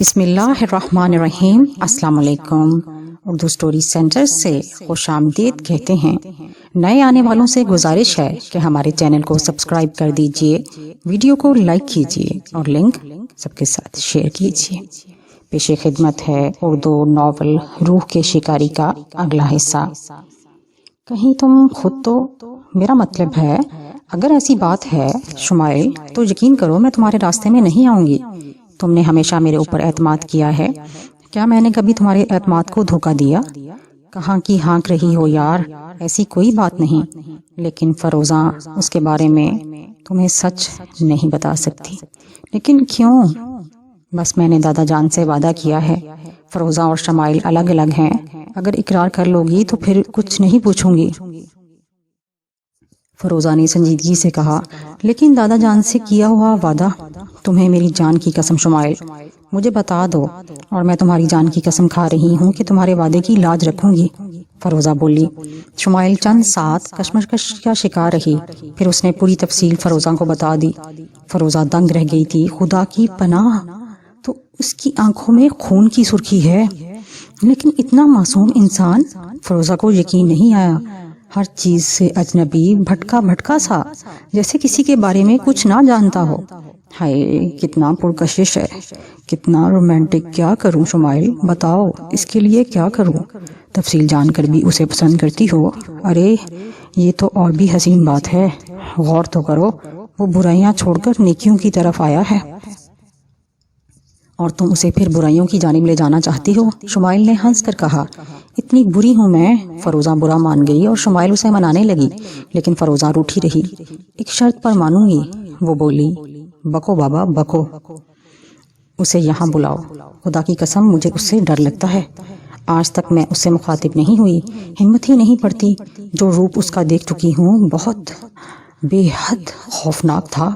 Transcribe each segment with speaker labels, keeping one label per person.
Speaker 1: بسم اللہ الرحمن الرحیم۔ السلام علیکم۔ اردو سٹوری سینٹر سے خوش آمدید کہتے ہیں۔ نئے آنے والوں سے گزارش ہے کہ ہمارے چینل کو سبسکرائب کر دیجئے، ویڈیو کو لائک کیجئے اور لنک سب کے ساتھ شیئر کیجئے۔ پیش خدمت ہے اردو ناول روح کے شکاری کا اگلا حصہ۔ کہیں تم خود تو، میرا مطلب ہے اگر ایسی بات ہے شمائل تو یقین کرو میں تمہارے راستے میں نہیں آؤں گی۔ تم نے ہمیشہ میرے اوپر اعتماد کیا ہے، کیا میں نے کبھی تمہارے اعتماد کو دھوکہ دیا؟ کہاں کی ہانک رہی ہو یار، ایسی کوئی بات نہیں، لیکن فروزہ اس کے بارے میں تمہیں سچ نہیں بتا سکتی۔ لیکن کیوں؟ بس میں نے دادا جان سے وعدہ کیا ہے، فروزہ اور شمائل الگ الگ ہیں، اگر اقرار کر لو گی تو پھر کچھ نہیں پوچھوں گی۔ فروزہ نے سنجیدگی سے کہا، لیکن دادا جان سے کیا ہوا وعدہ، تمہیں میری جان کی قسم شمائل، مجھے بتا دو اور میں تمہاری جان کی قسم کھا رہی ہوں کہ تمہارے وعدے کی لاج رکھوں گی۔ فروزہ بولی۔ شمائل چند ساتھ کشمکش کا شکار رہی، پھر اس نے پوری تفصیل فروزہ کو بتا دی۔ فروزہ دنگ رہ گئی تھی۔ خدا کی پناہ، تو اس کی آنکھوں میں خون کی سرخی ہے، لیکن اتنا معصوم انسان؟ فروزہ کو یقین نہیں آیا، ہر چیز سے اجنبی، بھٹکا بھٹکا سا، جیسے کسی کے بارے میں کچھ نہ جانتا ہو۔ ہائے کتنا پرکشش ہے، کتنا رومانٹک۔ کیا کروں شمائل، بتاؤ اس کے لیے کیا کروں؟ تفصیل جان کر بھی اسے پسند کرتی ہو؟ ارے یہ تو اور بھی حسین بات ہے، غور تو کرو، وہ برائیاں چھوڑ کر نیکیوں کی طرف آیا ہے اور تم اسے پھر برائیوں کی جانب لے جانا چاہتی ہو۔ شمائل نے ہنس کر کہا، اتنی بری ہوں میں؟ فروزہ برا مان گئی اور شمائل اسے منانے لگی، لیکن فروزہ روٹھی رہی۔ ایک شرط پر مانوں گی، وہ بولی۔ بکو بابا بکو، اسے یہاں بلاؤ۔ خدا کی قسم مجھے اس سے ڈر لگتا ہے، آج تک میں اس سے مخاطب نہیں ہوئی، ہمت ہی نہیں پڑتی۔ جو روپ اس کا دیکھ چکی ہوں بہت بے حد خوفناک تھا،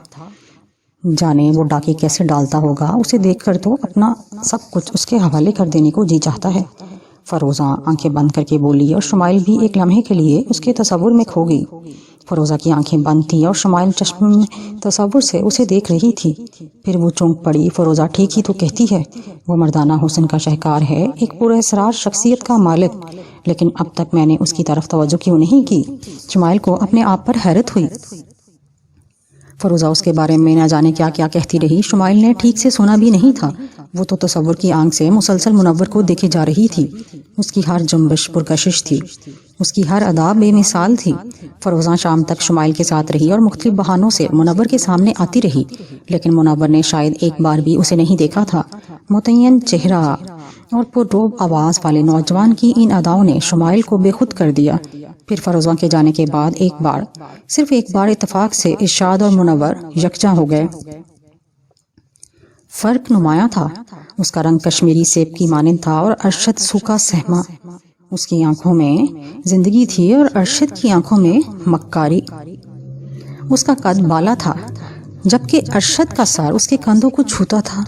Speaker 1: جانے وہ ڈاکے کیسے ڈالتا ہوگا، اسے دیکھ کر تو اپنا سب کچھ اس کے حوالے کر دینے کو جی چاہتا ہے۔ فروزہ آنکھیں بند کر کے بولی اور شمائل بھی ایک لمحے کے لیے اس کے تصور میں کھو گئی۔ فروزہ کی آنکھیں بند تھیں اور شمائل چشم تصور سے اسے دیکھ رہی تھی۔ پھر وہ چونک پڑی۔ فروزہ ٹھیک ہی تو کہتی ہے، وہ مردانہ حسن کا شہکار ہے، ایک پراسرار شخصیت کا مالک، لیکن اب تک میں نے اس کی طرف توجہ کیوں نہیں کی؟ شمائل کو اپنے آپ پر حیرت ہوئی۔ فروزہ اس کے بارے میں نہ جانے کیا کیا کہتی رہی۔ شمائل نے ٹھیک سے سنا بھی نہیں تھا، وہ تو تصور کی آنکھ سے مسلسل منور کو دیکھے جا رہی تھی۔ اس کی ہر جنبش پرکشش تھی، اس کی ہر ادا بے مثال تھی۔ فروزہ شام تک شمائل کے ساتھ رہی اور مختلف بہانوں سے منور کے سامنے آتی رہی، لیکن منور نے شاید ایک بار بھی اسے نہیں دیکھا تھا۔ متعین چہرہ اور پرروب آواز والے نوجوان کی ان اداؤں نے شمائل کو بے خود کر دیا۔ پھر فروزہ کے جانے کے بعد ایک بار، صرف ایک بار اتفاق سے ارشاد اور منور یکجا ہو گئے۔ فرق نمایاں تھا، اس کا رنگ کشمیری سیب کی مانند تھا اور ارشد سوکھا سہما۔ اس کی آنکھوں میں زندگی تھی اور ارشد کی آنکھوں میں مکاری۔ اس کا قد بالا تھا، جبکہ ارشد کا سر اس کے کندھوں کو چھوتا تھا۔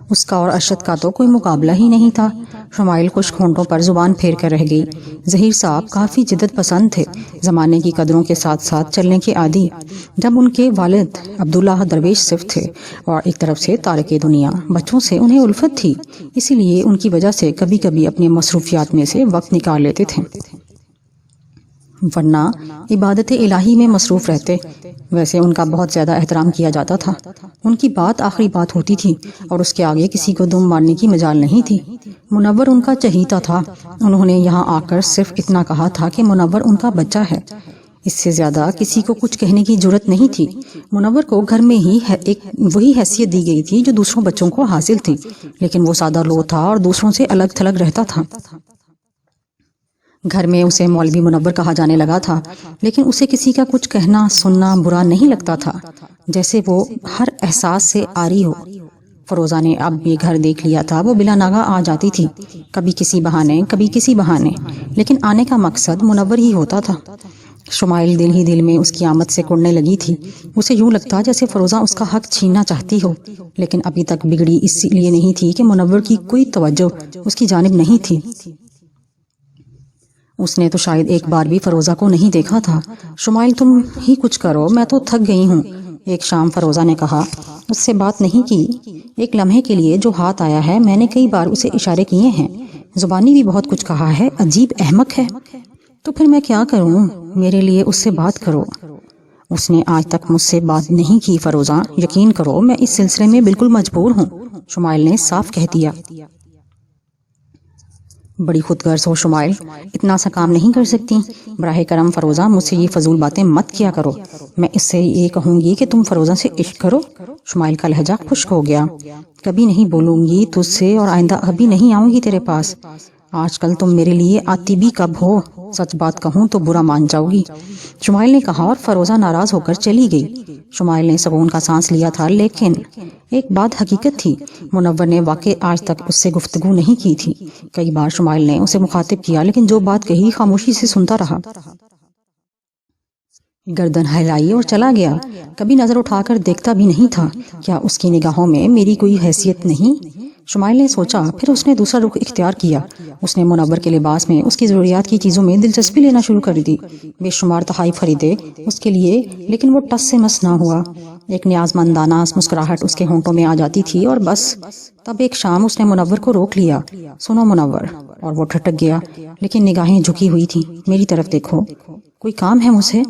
Speaker 1: اس کا اور ارشد کا تو کوئی مقابلہ ہی نہیں تھا۔ شمائل خشک ہونٹوں پر زبان پھیر کر رہ گئی۔ ظہیر صاحب کافی جدت پسند تھے، زمانے کی قدروں کے ساتھ ساتھ چلنے کے عادی۔ جب ان کے والد عبداللہ درویش صفت تھے اور ایک طرف سے تارک دنیا، بچوں سے انہیں الفت تھی، اسی لیے ان کی وجہ سے کبھی کبھی اپنے مصروفیات میں سے وقت نکال لیتے تھے، ورنہ عبادت الہی میں مصروف رہتے۔ ویسے ان کا بہت زیادہ احترام کیا جاتا تھا، ان کی بات آخری بات ہوتی تھی اور اس کے آگے کسی کو دم مارنے کی مجال نہیں تھی۔ منور ان کا چہیتا تھا، انہوں نے یہاں آ کر صرف اتنا کہا تھا کہ منور ان کا بچہ ہے، اس سے زیادہ کسی کو کچھ کہنے کی جرت نہیں تھی۔ منور کو گھر میں ہی ایک وہی حیثیت دی گئی تھی جو دوسروں بچوں کو حاصل تھی، لیکن وہ سادہ لو تھا اور دوسروں سے الگ تھلگ رہتا تھا۔ گھر میں اسے مولوی منور کہا جانے لگا تھا، لیکن اسے کسی کا کچھ کہنا سننا برا نہیں لگتا تھا، جیسے وہ ہر احساس سے عاری ہو۔ فروزہ نے اب یہ گھر دیکھ لیا تھا، وہ بلا ناغہ آ جاتی تھی، کبھی کسی بہانے کبھی کسی بہانے، لیکن آنے کا مقصد منور ہی ہوتا تھا۔ شمائل دل ہی دل میں اس کی آمد سے کڑنے لگی تھی، اسے یوں لگتا جیسے فروزہ اس کا حق چھیننا چاہتی ہو، لیکن ابھی تک بگڑی اس لیے نہیں تھی کہ منور کی کوئی توجہ اس کی جانب نہیں تھی۔ اس نے تو شاید ایک بار بھی فروزہ کو نہیں دیکھا تھا۔ شمائل تم ہی کچھ کرو، میں تو تھک گئی ہوں۔ ایک شام فروزہ نے کہا، اس سے بات نہیں کی. ایک لمحے کے لیے جو ہاتھ آیا ہے میں نے کئی بار اسے اشارے کیے ہیں. زبانی بھی بہت کچھ کہا ہے. عجیب احمق ہے. تو پھر میں کیا کروں؟ میرے لیے اس سے بات کرو. اس نے آج تک مجھ سے بات نہیں کی فروزہ. یقین کرو میں اس سلسلے میں بالکل مجبور ہوں. شمائل نے صاف کہہ دیا. بڑی خود غرض ہو شمائل، اتنا سا کام نہیں کر سکتی؟ براہ کرم فروزہ مجھ سے یہ فضول باتیں مت کیا کرو. میں اس سے یہ کہوں گی کہ تم فروزہ سے عشق کرو. شمائل کا لہجہ خشک ہو گیا. کبھی نہیں بولوں گی تجھ سے، اور آئندہ کبھی نہیں آؤں گی تیرے پاس. آج کل تم میرے لیے آتی بھی کب ہو؟ سچ بات کہوں تو برا مان جاؤ گی، شمائل نے کہا، اور فروزہ ناراض ہو کر چلی گئی. شمائل نے سکون کا سانس لیا تھا، لیکن ایک بات حقیقت تھی. منور نے واقع آج تک اس سے گفتگو نہیں کی تھی. کئی بار شمائل نے اسے مخاطب کیا، لیکن جو بات کہی خاموشی سے سنتا رہا. گردن ہلائی اور چلا گیا. کبھی نظر اٹھا کر دیکھتا بھی نہیں تھا. کیا اس کی نگاہوں میں میری کوئی حیثیت نہیں؟ شمائل نے سوچا. پھر اس نے دوسرا رخ اختیار کیا. اس نے منور کے لباس میں اس کی ضروریات کی چیزوں میں دلچسپی لینا شروع کر دی. بے شمار تحائف خریدے اس کے لیے، لیکن وہ ٹس سے مس نہ ہوا. ایک نیاز مندانہ مسکراہٹ اس کے ہونٹوں میں آ جاتی تھی، اور بس. تب ایک شام اس نے منور کو روک لیا. سنو منور. اور وہ ٹھٹک گیا، لیکن نگاہیں جھکی ہوئی تھی. میری طرف دیکھو. کوئی کام ہے مجھ سے؟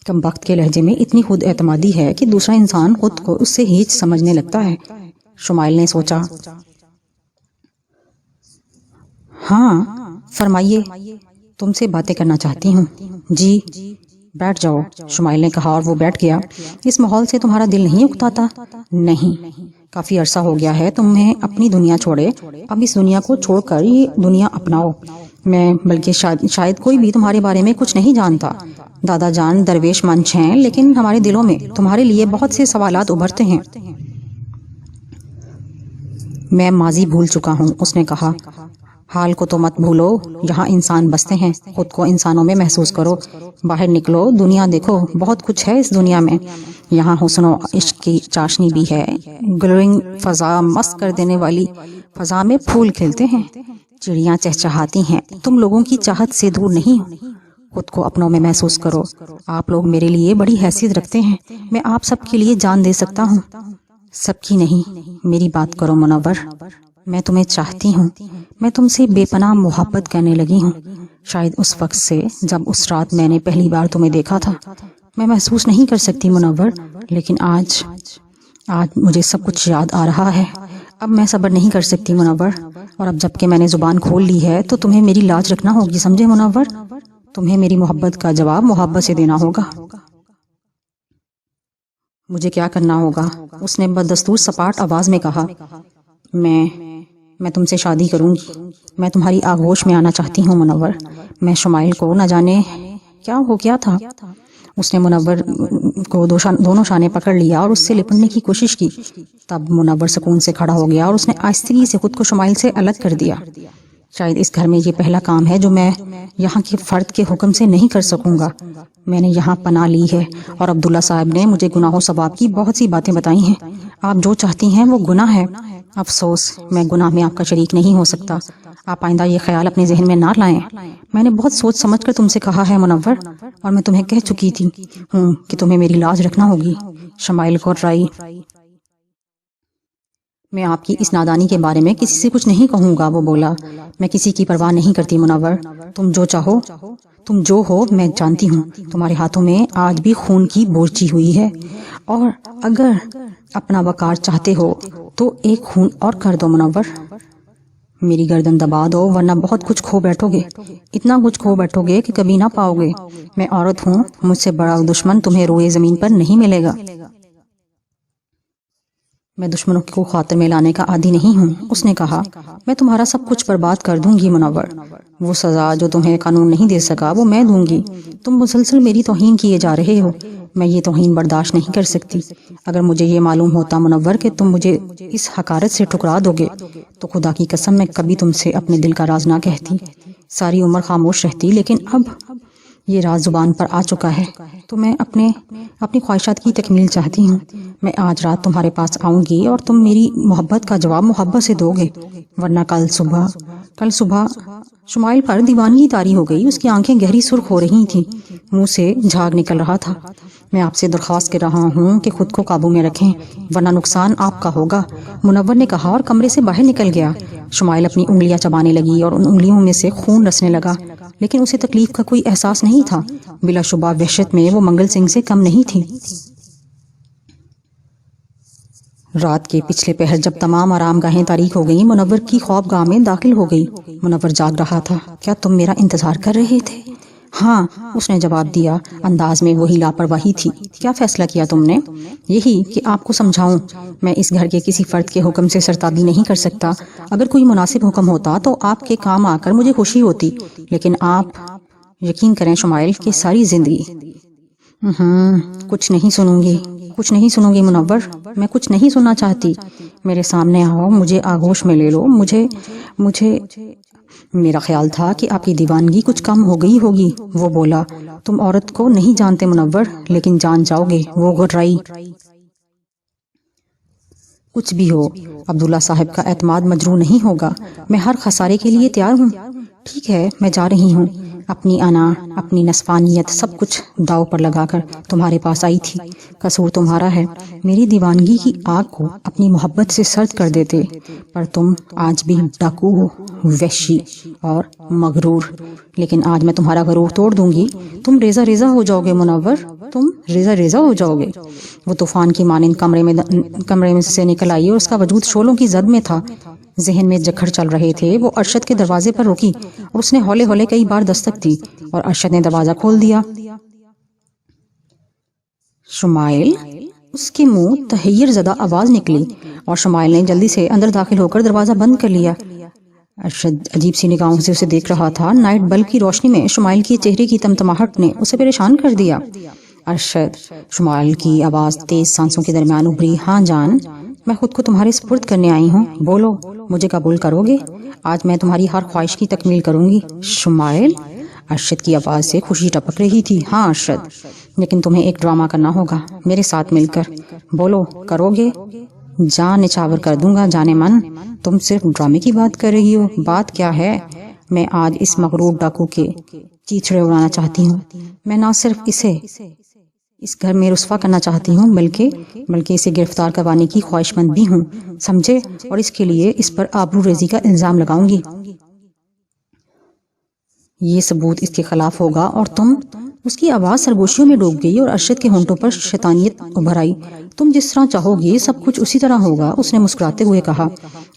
Speaker 1: کم وقت کے لہجے میں اتنی خود اعتمادی ہے کہ دوسرا انسان خود کو اس سے ہیچ سمجھنے لگتا ہے. شمائل نے سوچا. ہاں فرمائیے، تم سے باتیں کرنا چاہتی ہوں. جی بیٹھ جاؤ، شمائل نے کہا، اور وہ بیٹھ گیا. اس ماحول سے تمہارا دل نہیں اکتاتا؟ نہیں، کافی عرصہ ہو گیا ہے تمہیں اپنی دنیا چھوڑے. اب اس دنیا کو چھوڑ کر یہ دنیا اپناؤ. میں بلکہ شاید کوئی بھی تمہارے بارے میں کچھ نہیں جانتا. دادا جان درویش منچ ہیں، لیکن ہمارے دلوں میں تمہارے لیے بہت سے سوالات ابھرتے ہیں. میں ماضی بھول چکا ہوں، اس نے کہا. حال کو تو مت بھولو. یہاں انسان بستے ہیں، خود کو انسانوں میں محسوس کرو. باہر نکلو، دنیا دیکھو. بہت کچھ ہے اس دنیا میں. یہاں حسن و عشق کی چاشنی بھی ہے. گلرنگ فضا، مست کر دینے والی فضا میں پھول کھلتے ہیں، چڑیاں چہچہاتی ہیں. تم لوگوں کی چاہت سے دور نہیں ہو. خود کو اپنوں میں محسوس کرو. آپ لوگ میرے لیے بڑی حیثیت رکھتے ہیں. میں آپ سب کے لیے جان دے سکتا ہوں. سب کی نہیں، میری بات کرو منور. میں تمہیں چاہتی ہوں. میں تم سے بے پناہ محبت کرنے لگی ہوں. شاید اس وقت سے جب اس رات میں نے پہلی بار تمہیں دیکھا تھا. میں محسوس نہیں کر سکتی منور، لیکن آج مجھے سب کچھ یاد آ رہا ہے. اب میں صبر نہیں کر سکتی منور، اور اب جب کہ میں نے زبان کھول لی ہے تو تمہیں میری لاج رکھنا ہوگی، سمجھے منور؟ تمہیں میری محبت کا جواب محبت سے دینا ہوگا. مجھے کیا کرنا ہوگا؟ اس نے بدستور سپاٹ آواز میں کہا. میں تم سے شادی کروں گی. میں تمہاری آغوش میں آنا چاہتی ہوں منور. میں شمائل کو نہ جانے کیا ہو گیا تھا. اس نے منور کو دونوں شانے پکڑ لیا اور اس سے لپٹنے کی کوشش کی. تب منور سکون سے کھڑا ہو گیا اور اس نے آہستگی سے خود کو شمائل سے الگ کر دیا. شاید اس گھر میں یہ پہلا کام ہے جو میں یہاں کے فرد کے حکم سے نہیں کر سکوں گا. میں نے یہاں پناہ لی ہے، اور عبداللہ صاحب نے مجھے گناہ و ثواب کی بہت سی باتیں بتائی ہیں. آپ جو چاہتی ہیں وہ گناہ ہے. افسوس میں گناہ میں آپ کا شریک نہیں ہو سکتا. آپ آئندہ یہ خیال اپنے ذہن میں نہ لائیں. میں نے بہت سوچ سمجھ کر تم سے کہا ہے منور، اور میں تمہیں کہہ چکی تھی ہوں کہ تمہیں میری لاج رکھنا ہوگی. شمائل کو رائی. میں آپ کی اس نادانی کے بارے میں کسی سے کچھ نہیں کہوں گا، وہ بولا. میں کسی کی پرواہ نہیں کرتی منور. تم جو چاہو، تم جو ہو میں جانتی ہوں. تمہارے ہاتھوں میں آج بھی خون کی بورچی ہوئی ہے، اور اگر اپنا وقار چاہتے ہو تو ایک خون اور کر دو منور. میری گردن دبا دو، ورنہ بہت کچھ کھو بیٹھو گے. اتنا کچھ کھو بیٹھو گے کہ کبھی نہ پاؤ گے. میں عورت ہوں، مجھ سے بڑا دشمن تمہیں روئے زمین پر نہیں ملے گا. میں دشمنوں کو خاطر میں لانے کا عادی نہیں ہوں، اس نے کہا. میں تمہارا سب کچھ برباد کر دوں گی منور. وہ سزا جو تمہیں قانون نہیں دے سکا وہ میں دوں گی. تم مسلسل میری توہین کیے جا رہے ہو. میں یہ توہین برداشت نہیں کر سکتی. اگر مجھے یہ معلوم ہوتا منور کہ تم مجھے اس حقارت سے ٹھکرا دو گے تو خدا کی قسم میں کبھی تم سے اپنے دل کا راز نہ کہتی. ساری عمر خاموش رہتی. لیکن اب یہ راز زبان پر آ چکا ہے تو میں اپنی خواہشات کی تکمیل چاہتی ہوں. میں آج رات تمہارے پاس آؤں گی اور تم میری محبت کا جواب محبت سے دو گے، ورنہ کل صبح. شمائل پر دیوانگی طاری ہو گئی. اس کی آنکھیں گہری سرخ ہو رہی تھیں، منہ سے جھاگ نکل رہا تھا. میں آپ سے درخواست کر رہا ہوں کہ خود کو قابو میں رکھیں ورنہ نقصان آپ کا ہوگا، منور نے کہا اور کمرے سے باہر نکل گیا۔ شمائل اپنی انگلیاں چبانے لگی اور ان انگلیوں میں سے خون رسنے لگا، لیکن اسے تکلیف کا کوئی احساس نہیں تھا۔ بلا شبہ وحشت میں وہ منگل سنگھ سے کم نہیں تھی۔ رات کے پچھلے پہر جب تمام آرام گاہیں تاریک ہو گئیں، منور کی خواب گاہ میں داخل ہو گئی۔ منور جاگ رہا تھا۔ کیا تم میرا انتظار کر رہے تھے؟ ہاں، اس نے جواب دیا، انداز میں وہی لاپرواہی تھی۔ کیا فیصلہ کیا تم نے؟ یہی کہ آپ کو سمجھاؤں، میں اس گھر کے کسی فرد کے حکم سے سرتابی نہیں کر سکتا۔ اگر کوئی مناسب حکم ہوتا تو آپ کے کام آ کر مجھے خوشی ہوتی، لیکن آپ یقین کریں شمائل کہ ساری زندگی کچھ نہیں سنوں گی منور، میں کچھ نہیں سننا چاہتی۔ میرے سامنے آؤ، مجھے آغوش میں لے لو، مجھے میرا خیال تھا کہ آپ کی دیوانگی کچھ کم ہو گئی ہوگی۔ وہ بولا، تم عورت کو نہیں جانتے منور، لیکن جان جاؤ گے۔ وہ گھٹرائی۔ کچھ بھی ہو، عبداللہ صاحب کا اعتماد مجروح نہیں ہوگا۔ میں ہر خسارے کے لیے تیار ہوں۔ ٹھیک ہے، میں جا رہی ہوں۔ اپنی انا، اپنی نصفانیت، سب کچھ داؤ پر لگا کر تمہارے پاس آئی تھی۔ قصور تمہارا ہے۔ میری دیوانگی کی آگ کو اپنی محبت سے سرد کر دیتے، پر تم آج بھی ڈاکو ہو، وحشی اور مغرور۔ لیکن آج میں تمہارا غرور توڑ دوں گی۔ تم ریزہ ریزہ ہو جاؤ گے منور، تم ریزہ ریزہ ہو جاؤ گے۔ وہ طوفان کی مانند کمرے میں سے نکل آئی اور اس کا وجود شعلوں کی زد میں تھا۔ ذہن میں جکھڑ چل رہے تھے۔ وہ ارشد کے دروازے پر رکی اور اس نے ہولے ہولے کئی بار دستک دی اور ارشد نے دروازہ کھول دیا۔ شمائل، اس کے منہ تحیر زدہ آواز نکلی اور شمائل نے جلدی سے اندر داخل ہو کر دروازہ بند کر لیا۔ ارشد عجیب سی نگاہوں سے اسے دیکھ رہا تھا۔ نائٹ بلب کی روشنی میں شمائل کے چہرے کی تمتماہٹ نے اسے پریشان کر دیا۔ ارشد، شمائل کی آواز تیز سانسوں کے درمیان ابھری۔ ہاں جان، میں خود کو تمہارے سپرد کرنے آئی ہوں۔ بولو، مجھے قبول کرو گے؟ آج میں تمہاری ہر خواہش کی تکمیل کروں گی۔ شمائل، ارشد کی آواز سے خوشی ٹپک رہی تھی۔ ہاں ارشد، لیکن تمہیں ایک ڈرامہ کرنا ہوگا میرے ساتھ مل کر۔ بولو، کرو گے؟ جان نچھاور کر دوں گا جانے من۔ تم صرف ڈرامے کی بات کر رہی ہو۔ بات کیا ہے؟ میں آج اس مغرور ڈاکو کے چیچڑے اڑانا چاہتی ہوں۔ میں نہ صرف اسے اس گھر میں رسوا کرنا چاہتی ہوں، بلکہ اسے گرفتار کروانے کی خواہش مند بھی ہوں، سمجھے؟ اور اس کے لیے اس پر آبرو ریزی کا الزام لگاؤں گی۔ یہ ثبوت اس کے خلاف ہوگا اور تم۔ اس کی آواز سرگوشیوں میں ڈوب گئی اور ارشد کے ہونٹوں پر شیطانیت ابھر آئی۔ تم جس طرح چاہو گی سب کچھ اسی طرح ہوگا، اس نے مسکراتے ہوئے کہا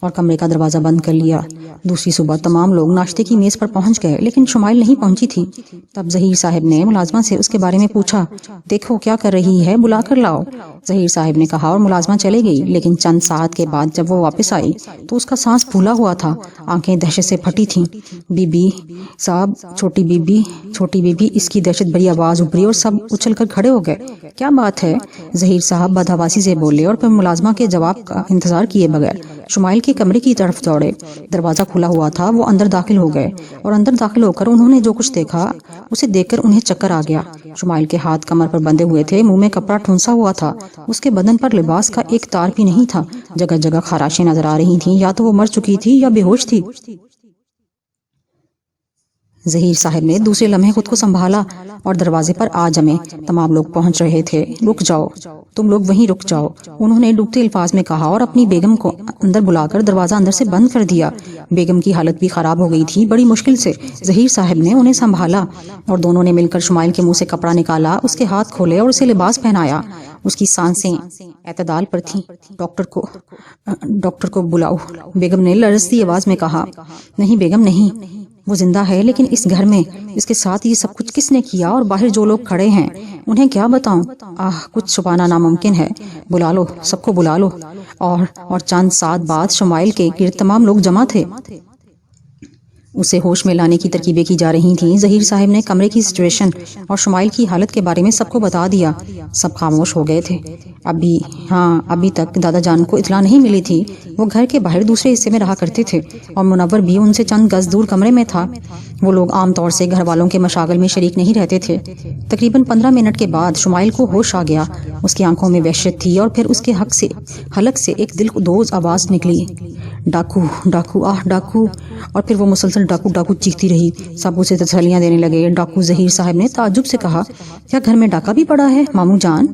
Speaker 1: اور کمرے کا دروازہ بند کر لیا۔ دوسری صبح تمام لوگ ناشتے کی میز پر پہنچ گئے، لیکن شمائل نہیں پہنچی تھی۔ تب ظہیر صاحب نے ملازمہ سے اس کے بارے میں پوچھا۔ دیکھو کیا کر رہی ہے، بلا کر لاؤ، ظہیر صاحب نے کہا اور ملازمہ چلے گئی۔ لیکن چند ساعت کے بعد جب وہ واپس آئی تو اس کا سانس پھولا ہوا تھا، آنکھیں دہشت سے پھٹی تھیں۔ بی بی صاحب، چھوٹی بی بی، اس کی دہشت بھری آواز ابھری اور سب اچھل کر کھڑے ہو گئے۔ کیا بات ہے؟ ظہیر صاحب بدحواسی سے بولے اور پھر ملازمہ کے جواب کا انتظار کیے بغیر شمائل کے کمرے کی طرف دوڑے۔ دروازہ کھلا ہوا تھا۔ وہ اندر داخل ہو گئے اور اندر داخل ہو کر انہوں نے جو کچھ دیکھا اسے دیکھ کر انہیں چکر آ گیا۔ شمائل کے ہاتھ کمر پر بندھے ہوئے تھے، منہ میں کپڑا ٹھونسا ہوا تھا، اس کے بدن پر لباس کا ایک تار بھی نہیں تھا۔ جگہ جگہ خراشیں نظر آ رہی تھیں، یا تو وہ مر چکی تھی یا بے ہوش تھی۔ ظہیر صاحب نے دوسرے لمحے خود کو سنبھالا اور دروازے پر آ جمے۔ تمام لوگ پہنچ رہے تھے۔ رک جاؤ، تم لوگ وہیں رک جاؤ، انہوں نے ڈوبتے الفاظ میں کہا اور اپنی بیگم کو اندر بلا کر دروازہ اندر سے بند کر دیا۔ بیگم کی حالت بھی خراب ہو گئی تھی۔ بڑی مشکل سے ظہیر صاحب نے انہیں سنبھالا اور دونوں نے مل کر شمائل کے منہ سے کپڑا نکالا، اس کے ہاتھ کھولے اور اسے لباس پہنایا۔ اس کی سانسیں اعتدال پر تھیں۔ ڈاکٹر کو بلاؤ، بیگم نے لرزتی آواز میں کہا۔ نہیں بیگم، نہیں، وہ زندہ ہے، لیکن اس گھر میں اس کے ساتھ یہ سب کچھ کس نے کیا؟ اور باہر جو لوگ کھڑے ہیں انہیں کیا بتاؤں؟ کچھ چھپانا ناممکن ہے۔ بلا لو، سب کو بلا لو۔ اور چند ساتھ بعد شمائل کے گرد تمام لوگ جمع تھے۔ اسے ہوش میں لانے کی ترکیبیں کی جا رہی تھیں۔ ظہیر صاحب نے کمرے کی سچویشن اور شمائل کی حالت کے بارے میں سب کو بتا دیا۔ سب خاموش ہو گئے تھے۔ ابھی تک دادا جان کو اطلاع نہیں ملی تھی۔ وہ گھر کے باہر دوسرے حصے میں رہا کرتے تھے اور منور بھی ان سے چند گز دور کمرے میں تھا۔ وہ لوگ عام طور سے گھر والوں کے مشاغل میں شریک نہیں رہتے تھے۔ تقریباً 15 منٹ کے بعد شمائل کو ہوش آ گیا۔ اس کی آنکھوں میں وحشت تھی اور پھر اس کے حلق سے ایک دل دوز آواز نکلی، ڈاکو ڈاکو ڈاکو، اور پھر وہ مسلسل مسلسل ڈاکو ڈاکو چیختی رہی. سب اسے تسلیاں دینے لگے. ڈاکو ظہیر صاحب نے تعجب سے کہا, کیا گھر میں ڈاکہ بھی پڑا ہے ماموں جان؟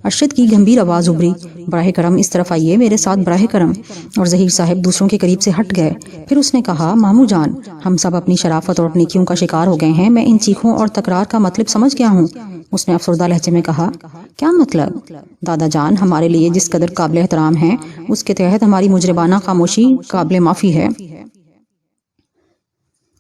Speaker 1: ارشد کی گمبھیر آواز ابھری, براہ کرم اس طرف آئیے میرے ساتھ, براہ کرم. اور ظہیر صاحب دوسروں کے قریب سے ہٹ گئے. پھر اس نے کہا, ماموں جان, ہم سب اپنی شرافت اور نیکیوں کا شکار ہو گئے ہیں. میں ان چیخوں اور تکرار کا مطلب سمجھ گیا ہوں. اس نے افسردہ لہجے میں کہا, کیا مطلب؟ دادا جان ہمارے لیے جس قدر قابل احترام ہیں اس کے تحت ہماری مجربانہ خاموشی قابل معافی ہے.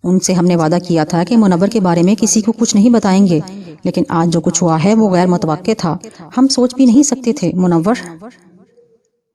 Speaker 1: ان سے ہم نے وعدہ کیا تھا کہ منور کے بارے میں کسی کو کچھ نہیں بتائیں گے, لیکن آج جو کچھ ہوا ہے وہ غیر متوقع تھا. ہم سوچ بھی نہیں سکتے تھے. منور؟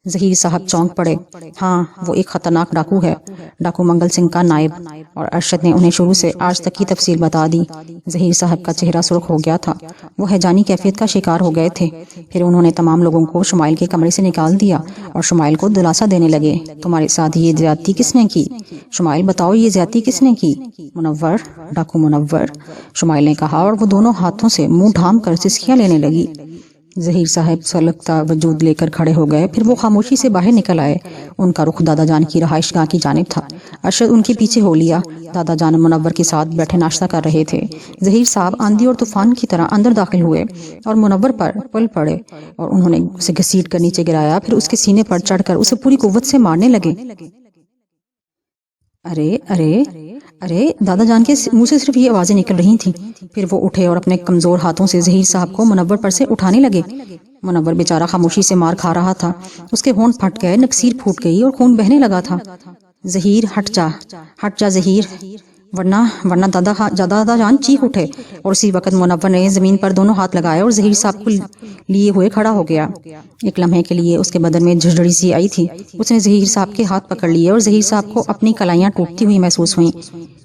Speaker 1: ظہیر صاحب چونک پڑے. ہاں, وہ ایک خطرناک ڈاکو ہے, ڈاکو منگل سنگھ کا نائب. اور ارشد نے انہیں شروع سے آج تک کی تفصیل بتا دی. ظہیر صاحب کا چہرہ سرخ ہو گیا تھا. وہ ہیجانی کیفیت کا شکار ہو گئے تھے. پھر انہوں نے تمام لوگوں کو شمائل کے کمرے سے نکال دیا اور شمائل کو دلاسا دینے لگے. تمہارے ساتھ یہ زیادتی کس نے کی؟ شمائل بتاؤ, یہ زیادتی کس نے کی؟ منور, ڈاکو منور, شمائل نے کہا, اور وہ دونوں ہاتھوں سے منہ ڈھام کر سسکیاں لینے لگی. ظہیر صاحب سلگتا وجود لے کر کھڑے ہو گئے. پھر وہ خاموشی سے باہر نکل آئے. ان کا رخ دادا جان کی رہائش گاہ کی جانب تھا. ارشد ان کے پیچھے ہو لیا. دادا جان منور کے ساتھ بیٹھے ناشتہ کر رہے تھے. ظہیر صاحب آندھی اور طوفان کی طرح اندر داخل ہوئے اور منور پر پل پڑے اور انہوں نے اسے گھسیٹ کر نیچے گرایا. پھر اس کے سینے پر چڑھ کر اسے پوری قوت سے مارنے لگے. ارے ارے ارے, دادا جان کے منہ سے صرف یہ آوازیں نکل رہی تھیں. پھر وہ اٹھے اور اپنے کمزور ہاتھوں سے ظہیر صاحب کو منور پر سے اٹھانے لگے. منور بیچارہ خاموشی سے مار کھا رہا تھا. اس کے ہونٹ پھٹ گئے, نکسیر پھوٹ گئی اور خون بہنے لگا تھا. ظہیر, ہٹ جا ظہیر, ورنہ دادا جان چیخ اٹھے. اور اسی وقت منور نے زمین پر دونوں ہاتھ لگائے اور ظہیر صاحب کو لیے ہوئے کھڑا ہو گیا. ایک لمحے کے لیے اس کے بدن میں جھڑجھڑی سی آئی تھی. اس نے ظہیر صاحب کے ہاتھ پکڑ لیے اور ظہیر صاحب کو اپنی کلائیاں ٹوٹتی ہوئی محسوس ہوئیں.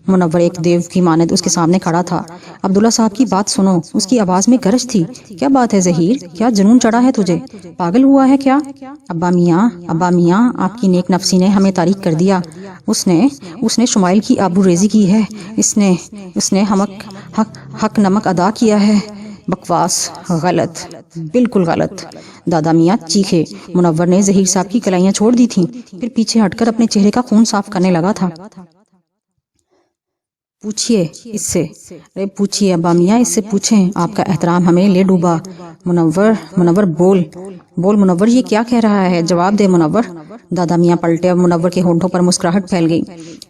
Speaker 1: منور ایک دیو کی مانند اس کے سامنے کھڑا تھا. عبداللہ صاحب کی بات سنو. اس کی آواز میں گرج تھی. کیا بات ہے ظہیر, کیا جنون چڑھا ہے تجھے؟ پاگل ہوا ہے کیا؟ ابا میاں, آپ کی نیک نفسی نے ہمیں تاریک کر دیا. اس نے شمائل کی آبرو ریزی کی ہے. اس نے حق نمک ادا کیا ہے. بکواس, غلط, بالکل غلط. دادا میاں چیخے. منور نے ظہیر صاحب کی کلائیاں چھوڑ دی تھیں. پھر پیچھے ہٹ کر اپنے چہرے کا خون صاف کرنے لگا تھا. پوچھئے اس سے, پوچھئے ابا میاں, اس سے پوچھیں. آپ کا احترام ہمیں لے ڈوبا. منور بول منور, یہ کیا کہہ رہا ہے؟ جواب دے منور. دادا میاں پلٹے. اب منور کے ہونٹوں پر مسکراہٹ پھیل گئی.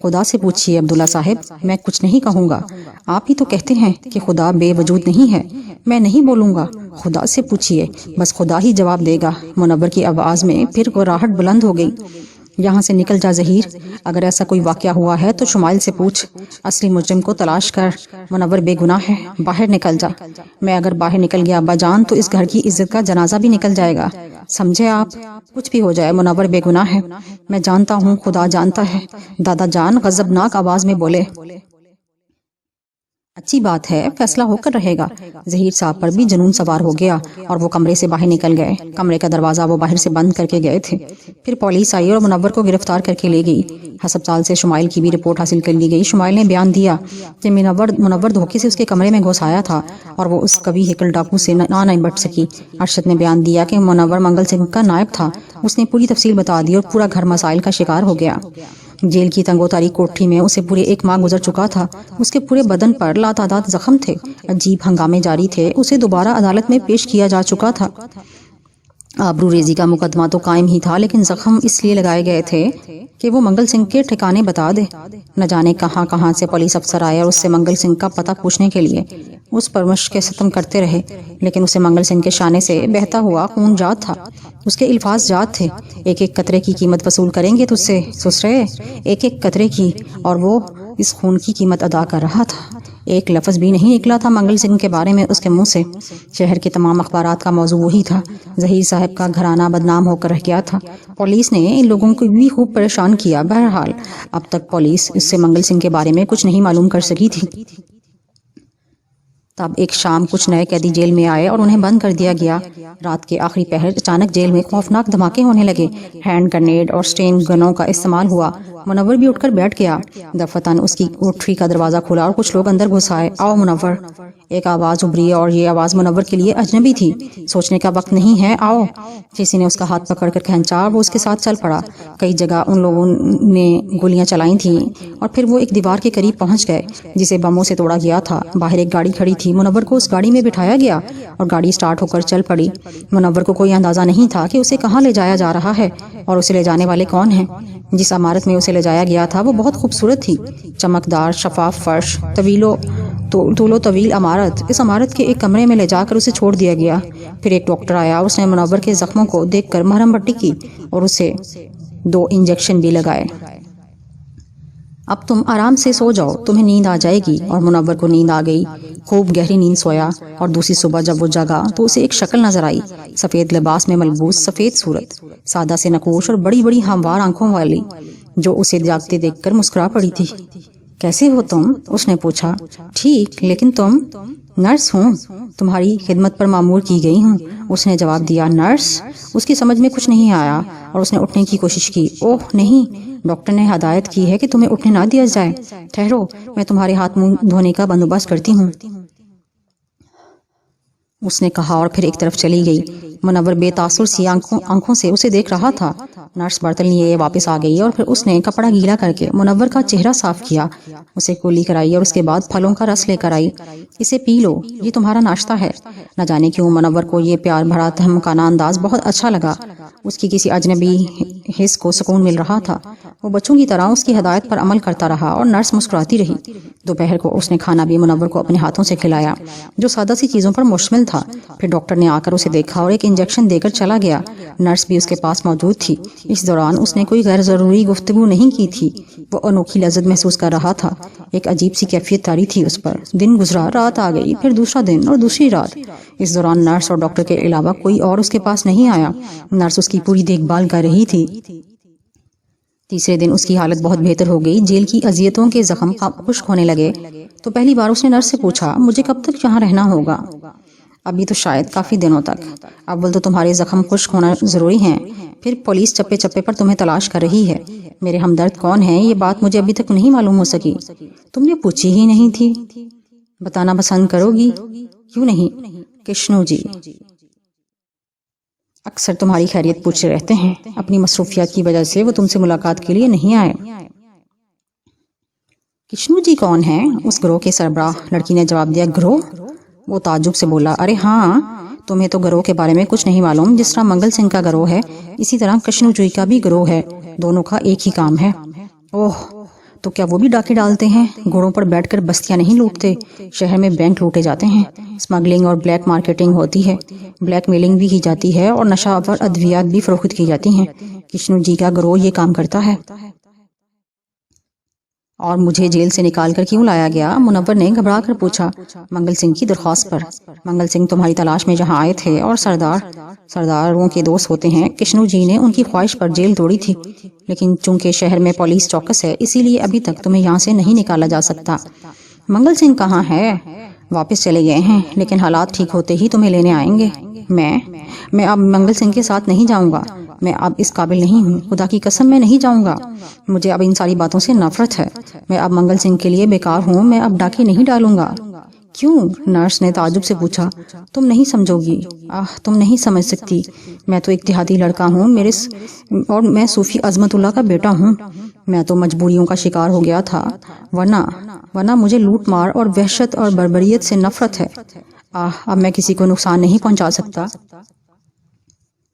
Speaker 1: خدا سے پوچھئے عبداللہ صاحب, میں کچھ نہیں کہوں گا. آپ ہی تو کہتے ہیں کہ خدا بے وجود نہیں ہے. میں نہیں بولوں گا. خدا سے پوچھئے, بس خدا ہی جواب دے گا. منور کی آواز میں پھر راہٹ بلند ہو گئی. یہاں سے نکل جا ظہیر. اگر ایسا کوئی واقعہ ہوا ہے تو شمائل سے پوچھ. اصلی مجرم کو تلاش کر. منور بے گناہ ہے. باہر نکل جا. میں اگر باہر نکل گیا ابا جان تو اس گھر کی عزت کا جنازہ بھی نکل جائے گا. سمجھے آپ؟ کچھ بھی ہو جائے, منور بے گناہ ہے. میں جانتا ہوں, خدا جانتا ہے. دادا جان غضبناک آواز میں بولے. اچھی بات ہے, فیصلہ ہو کر رہے گا. ظہیر صاحب پر بھی جنون سوار ہو گیا اور وہ کمرے سے باہر نکل گئے. کمرے کا دروازہ وہ باہر سے بند کر کے گئے تھے. پھر پولیس آئی اور منور کو گرفتار کر کے لے گئی. ہسپتال سے شمائل کی بھی رپورٹ حاصل کر لی گئی. شمائل نے بیان دیا کہ منور دھوکے سے اس کے کمرے میں گھس آیا تھا اور وہ اس کبھی ہکل ڈاکو سے نہیں بچ سکی. ارشد نے بیان دیا کہ منور منگل سنگھ کا نائب تھا. اس نے پوری تفصیل بتا دی اور پورا گھر مسائل کا شکار ہو گیا. جیل کی تنگ و تاریک کوٹھی میں اسے پورے 1 ماہ گزر چکا تھا. اس کے پورے بدن پر لاتعداد زخم تھے. عجیب ہنگامے جاری تھے. اسے دوبارہ عدالت میں پیش کیا جا چکا تھا. آبرو ریزی کا مقدمہ تو قائم ہی تھا, لیکن زخم اس لیے لگائے گئے تھے کہ وہ منگل سنگھ کے ٹھکانے بتا دے. نہ جانے کہاں سے پولیس افسر آئے اور اس سے منگل سنگھ کا پتہ پوچھنے کے لیے اس پر مشق ستم کرتے رہے, لیکن اسے منگل سنگھ کے شانے سے بہتا ہوا خون جات تھا. اس کے الفاظ جات تھے. ایک قطرے کی قیمت وصول کریں گے تجھ سے سسرے, ایک قطرے کی, اور وہ اس خون کی قیمت ادا کر رہا تھا. ایک لفظ بھی نہیں نکلا تھا منگل سنگھ کے بارے میں اس کے منہ سے. شہر کے تمام اخبارات کا موضوع وہی تھا. ظہیر صاحب کا گھرانہ بدنام ہو کر رہ گیا تھا. پولیس نے ان لوگوں کو بھی خوب پریشان کیا. بہرحال اب تک پولیس اس سے منگل سنگھ کے بارے میں کچھ نہیں معلوم کر سکی تھی. تب ایک شام کچھ نئے قیدی جیل میں آئے اور انہیں بند کر دیا گیا. رات کے آخری پہر اچانک جیل میں خوفناک دھماکے ہونے لگے. ہینڈ گرنیڈ اور سٹین گنوں کا استعمال ہوا. منور بھی اٹھ کر بیٹھ گیا۔ دفتن اس کی کوٹری کا دروازہ کھلا اور کچھ لوگ اندر گھس آئے۔ آؤ منور، ایک آواز ابھری اور یہ آواز منور کے لیے اجنبی تھی۔ سوچنے کا وقت نہیں ہے، آؤ۔ کسی نے اس کا ہاتھ پکڑ کر کھینچا اور وہ اس کے ساتھ چل پڑا۔ کئی جگہ ان لوگوں نے گولیاں چلائی تھیں اور پھر وہ ایک دیوار کے قریب پہنچ گئے جسے بموں سے توڑا گیا تھا۔ باہر ایک گاڑی کھڑی تھی، منور کو اس گاڑی میں بٹھایا گیا اور گاڑی سٹارٹ ہو کر چل پڑی۔ منور کو کوئی اندازہ نہیں تھا کہ اسے کہاں لے جایا جا رہا ہے اور اسے لے جانے والے کون ہیں۔ جس عمارت میں اسے لے جایا گیا تھا وہ بہت خوبصورت تھی، چمکدار شفاف فرش، طول و طویل عمارت۔ اس عمارت کے ایک کمرے میں لے جا کر اسے چھوڑ دیا گیا۔ پھر ایک ڈاکٹر آیا، اس نے منور کے زخموں کو دیکھ کر مرہم پٹی کی اور اسے 2 انجیکشن بھی لگائے۔ اب تم آرام سے سو جاؤ، تمہیں نیند آ جائے گی۔ اور منور کو نیند آ گئی، خوب گہری نیند سویا۔ اور دوسری صبح جب وہ جاگا تو اسے ایک شکل نظر آئی، سفید لباس میں ملبوس، سفید صورت، سادہ سے نقوش اور بڑی بڑی ہموار آنکھوں والی، جو اسے جاگتے دیکھ کر مسکرا پڑی تھی۔ کیسے ہو تم؟ اس نے پوچھا۔ ٹھیک، لیکن تم؟ نرس ہوں، تمہاری خدمت پر مامور کی گئی ہوں، اس نے جواب دیا۔ نرس؟ اس کی سمجھ میں کچھ نہیں آیا اور اس نے اٹھنے کی کوشش کی۔ اوہ نہیں، ڈاکٹر نے ہدایت کی ہے کہ تمہیں اٹھنے نہ دیا جائے۔ ٹھہرو، میں تمہارے ہاتھ منہ دھونے کا بندوبست کرتی ہوں، اس نے کہا اور پھر ایک طرف چلی گئی۔ منور بے تاثر سی آنکھوں سے اسے دیکھ رہا تھا۔ نرس برتن لیے واپس آ گئی اور پھر اس نے کپڑا گیلا کر کے منور کا چہرہ صاف کیا، اسے کولی کرائی اور اس کے بعد پھلوں کا رس لے کر آئی۔ اسے پی لو، یہ تمہارا ناشتہ ہے۔ نہ جانے کیوں منور کو یہ پیار بھرا تہمکانہ انداز بہت اچھا لگا۔ اس کی کسی اجنبی حس کو سکون مل رہا تھا۔ وہ بچوں کی طرح اس کی ہدایت پر عمل کرتا رہا اور نرس مسکراتی رہی۔ دوپہر کو اس نے کھانا بھی منور کو اپنے ہاتھوں سے کھلایا، جو سادہ سی چیزوں پر مشتمل تھا۔ پھر ڈاکٹر نے آ کر اسے دیکھا اور ایک انجیکشن دے کر چلا گیا۔ نرس بھی اس کے پاس موجود تھی۔ اس دوران اس نے کوئی غیر ضروری گفتگو نہیں کی تھی۔ وہ انوکھی لذت محسوس کر رہا تھا، ایک عجیب سی کیفیت طاری تھی اس پر۔ دن گزرا، رات آ گئی، پھر دوسرا دن اور دوسری رات۔ اس دوران نرس اور ڈاکٹر کے علاوہ کوئی اور اس کے پاس نہیں آیا۔ نرس اس کی پوری دیکھ بھال کر رہی تھی۔ تیسرے دن اس کی حالت بہت بہتر ہو گئی، جیل کی اذیتوں کے زخم خشک ہونے لگے۔ تو پہلی بار اس نے نرس سے پوچھا، مجھے کب تک یہاں رہنا ہوگا؟ ابھی تو شاید کافی دنوں تک۔ اول تو تمہارے زخم خشک ہونا ضروری ہیں، پھر پولیس چپے چپے پر تمہیں تلاش کر رہی ہے۔ میرے ہمدرد کون ہیں یہ بات مجھے ابھی تک نہیں معلوم ہو سکی۔ تم نے پوچھی ہی نہیں تھی۔ بتانا پسند کرو گی؟ کیوں نہیں؟ کشنو جی اکثر تمہاری خیریت پوچھتے رہتے ہیں، اپنی مصروفیات کی وجہ سے وہ تم سے ملاقات کے لیے نہیں آئے۔ کشنو جی کون ہیں؟ اس گروہ کے سربراہ، لڑکی نے جواب دیا۔ گروہ؟ وہ تعجب سے بولا، ارے ہاں، تمہیں تو گروہ کے بارے میں کچھ نہیں معلوم۔ جس طرح منگل سنگھ کا گروہ ہے، اسی طرح کشنو جی کا بھی گروہ ہے، دونوں کا ایک ہی کام ہے۔ اوہ، تو کیا وہ بھی ڈاکے ڈالتے ہیں؟ گھوڑوں پر بیٹھ کر بستیاں نہیں لوٹتے، شہر میں بینک لوٹے جاتے ہیں، اسمگلنگ اور بلیک مارکیٹنگ ہوتی ہے، بلیک میلنگ بھی کی جاتی ہے اور نشہ آور ادویات بھی فروخت کی جاتی ہیں۔ کشنو جی کا گروہ یہ کام کرتا ہے۔ اور مجھے جیل سے نکال کر کیوں لایا گیا؟ منور نے گھبرا کر پوچھا۔ منگل سنگھ کی درخواست پر۔ منگل سنگھ تمہاری تلاش میں جہاں آئے تھے اور سرداروں کے دوست ہوتے ہیں، کشنو جی نے ان کی خواہش پر جیل توڑی تھی، لیکن چونکہ شہر میں پولیس چوکس ہے، اسی لیے ابھی تک تمہیں یہاں سے نہیں نکالا جا سکتا۔ منگل سنگھ کہاں ہے؟ واپس چلے گئے ہیں، لیکن حالات ٹھیک ہوتے ہی تمہیں لینے آئیں گے۔ میں اب منگل سنگھ کے ساتھ نہیں جاؤں گا، میں اب اس قابل نہیں ہوں، خدا کی قسم میں نہیں جاؤں گا۔ مجھے اب ان ساری باتوں سے نفرت ہے، میں اب منگل سنگھ کے لیے بیکار ہوں، میں اب ڈاکے نہیں ڈالوں گا۔ کیوں؟ نرس نے تعجب سے پوچھا۔ تم نہیں سمجھو گی، تم نہیں سمجھ سکتی، میں تو ایک دیہاتی لڑکا ہوں، اور میں صوفی عظمت اللہ کا بیٹا ہوں۔ میں تو مجبوریوں کا شکار ہو گیا تھا، ورنہ مجھے لوٹ مار اور وحشت اور بربریت سے نفرت ہے۔ اب میں کسی کو نقصان نہیں پہنچا سکتا۔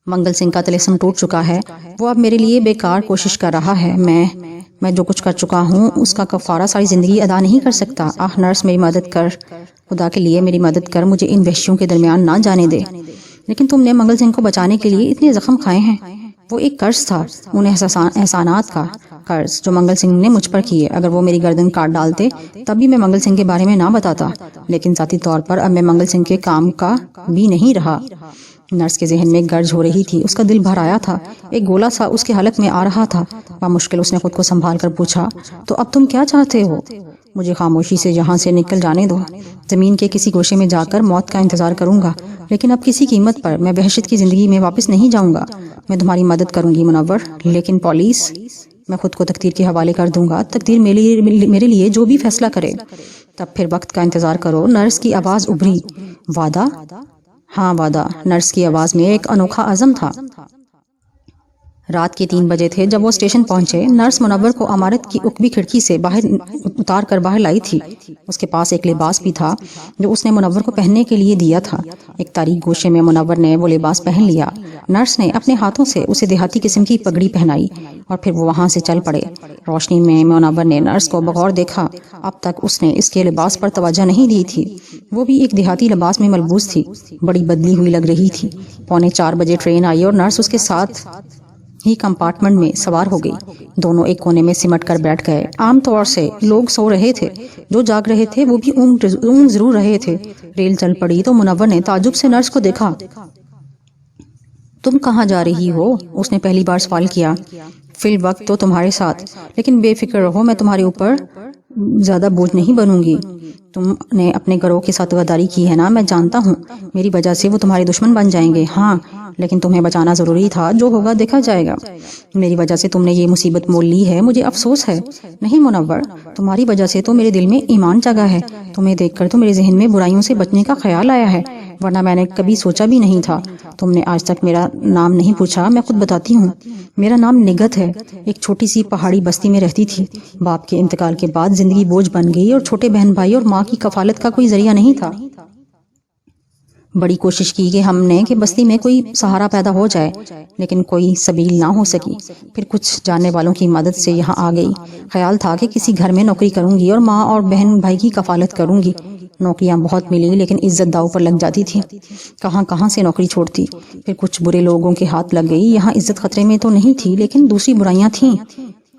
Speaker 1: منگل سنگھ کا طلسم ٹوٹ چکا ہے، وہ اب میرے لیے بیکار کوشش کر رہا ہے۔ میں جو کچھ کر چکا ہوں اس کا کفارہ ساری زندگی ادا نہیں کر سکتا۔ نرس میری مدد کر، خدا کے لیے میری مدد کر، مجھے ان وحشیوں کے درمیان نہ جانے دے۔ لیکن تم نے منگل سنگھ کو بچانے کے لیے اتنے زخم کھائے ہیں۔ وہ ایک قرض تھا، ان احسانات کا قرض جو منگل سنگھ نے مجھ پر کیے۔ اگر وہ میری گردن کاٹ ڈالتے تب بھی میں منگل سنگھ کے بارے میں نہ بتاتا، لیکن ذاتی طور پر اب میں منگل سنگھ کے کام کا بھی نہیں رہا۔ نرس کے ذہن میں گرج ہو رہی تھی، اس کا دل بھر آیا تھا، ایک گولا سا اس کے حلق میں آ رہا تھا۔ بمشکل اس نے خود کو سنبھال کر پوچھا، تو اب تم کیا چاہتے ہو؟ مجھے خاموشی سے یہاں سے نکل جانے دو، زمین کے کسی گوشے میں جا کر موت کا انتظار کروں گا، لیکن اب کسی قیمت پر میں وحشت کی زندگی میں واپس نہیں جاؤں گا۔ میں تمہاری مدد کروں گی منور، لیکن پولیس، میں خود کو تقدیر کے حوالے کر دوں گا، تقدیر میرے لیے جو بھی فیصلہ کرے۔ تب پھر وقت کا انتظار کرو۔ نرس کی آواز ابھری۔ وعدہ؟ ہاں وعدہ۔ نرس کی آواز میں ایک انوکھا عزم تھا۔ رات کے 3 بجے تھے جب وہ اسٹیشن پہنچے۔ نرس منور کو عمارت کی اکبی کھڑکی سے باہر اتار کر باہر لائی تھی۔ اس کے پاس ایک لباس بھی تھا جو اس نے منور کو پہننے کے لیے دیا تھا۔ ایک تاریک گوشے میں منور نے وہ لباس پہن لیا۔ نرس نے اپنے ہاتھوں سے اسے دیہاتی قسم کی پگڑی پہنائی اور پھر وہ وہاں سے چل پڑے۔ روشنی میں منور نے نرس کو بغور دیکھا۔ اب تک اس نے اس کے لباس پر توجہ نہیں دی تھی۔ وہ بھی ایک دیہاتی لباس میں ملبوس تھی، بڑی بدلی ہوئی لگ رہی تھی۔ 3:45 بجے ٹرین آئی اور نرس اس کے ساتھ ہی کمپارٹمنٹ میں سوار ہو گئی۔ دونوں ایک کونے میں سمٹ کر بیٹھ گئے۔ عام طور سے لوگ سو رہے تھے، جو جاگ رہے تھے وہ بھی اونگ ضرور رہے تھے۔ ریل چل پڑی تو منور نے تعجب سے نرس کو دیکھا۔ تم کہاں جا رہی ہو؟ اس نے پہلی بار سوال کیا۔ فی الوقت تو تمہارے ساتھ، لیکن بے فکر رہو، میں تمہارے اوپر زیادہ بوجھ نہیں بنوں گی۔ تم نے اپنے گروہ کے ساتھ غداری کی ہے نا، میں جانتا ہوں۔ میری وجہ سے وہ تمہارے دشمن بن جائیں گے۔ ہاں، لیکن تمہیں بچانا ضروری تھا، جو ہوگا دیکھا جائے گا۔ میری وجہ سے تم نے یہ مصیبت مول لی ہے، مجھے افسوس ہے۔ نہیں منور، تمہاری وجہ سے تو میرے دل میں ایمان جگا ہے۔ تمہیں دیکھ کر تو میرے ذہن میں برائیوں سے بچنے کا خیال آیا ہے، ورنہ میں نے کبھی سوچا بھی نہیں تھا۔ تم نے آج تک میرا نام نہیں پوچھا، میں خود بتاتی ہوں۔ میرا نام نگت ہے، ایک چھوٹی سی پہاڑی بستی میں رہتی تھی۔ باپ کے انتقال کے بعد زندگی بوجھ بن گئی اور چھوٹے بہن بھائی اور ماں کی کفالت کا کوئی ذریعہ نہیں تھا۔ بڑی کوشش کی کہ ہم نے کہ بستی میں کوئی سہارا پیدا ہو جائے، لیکن کوئی سبیل نہ ہو سکی۔ پھر کچھ جاننے والوں کی مدد سے یہاں آ گئی۔ خیال تھا کہ کسی گھر میں نوکری کروں گی اور ماں اور بہن بھائی کی کفالت کروں گی۔ نوکریاں بہت ملی، لیکن عزت داؤ پر لگ جاتی تھی۔ کہاں سے نوکری چھوڑتی۔ پھر کچھ برے لوگوں کے ہاتھ لگ گئی۔ یہاں عزت خطرے میں تو نہیں تھی، لیکن دوسری برائیاں تھیں۔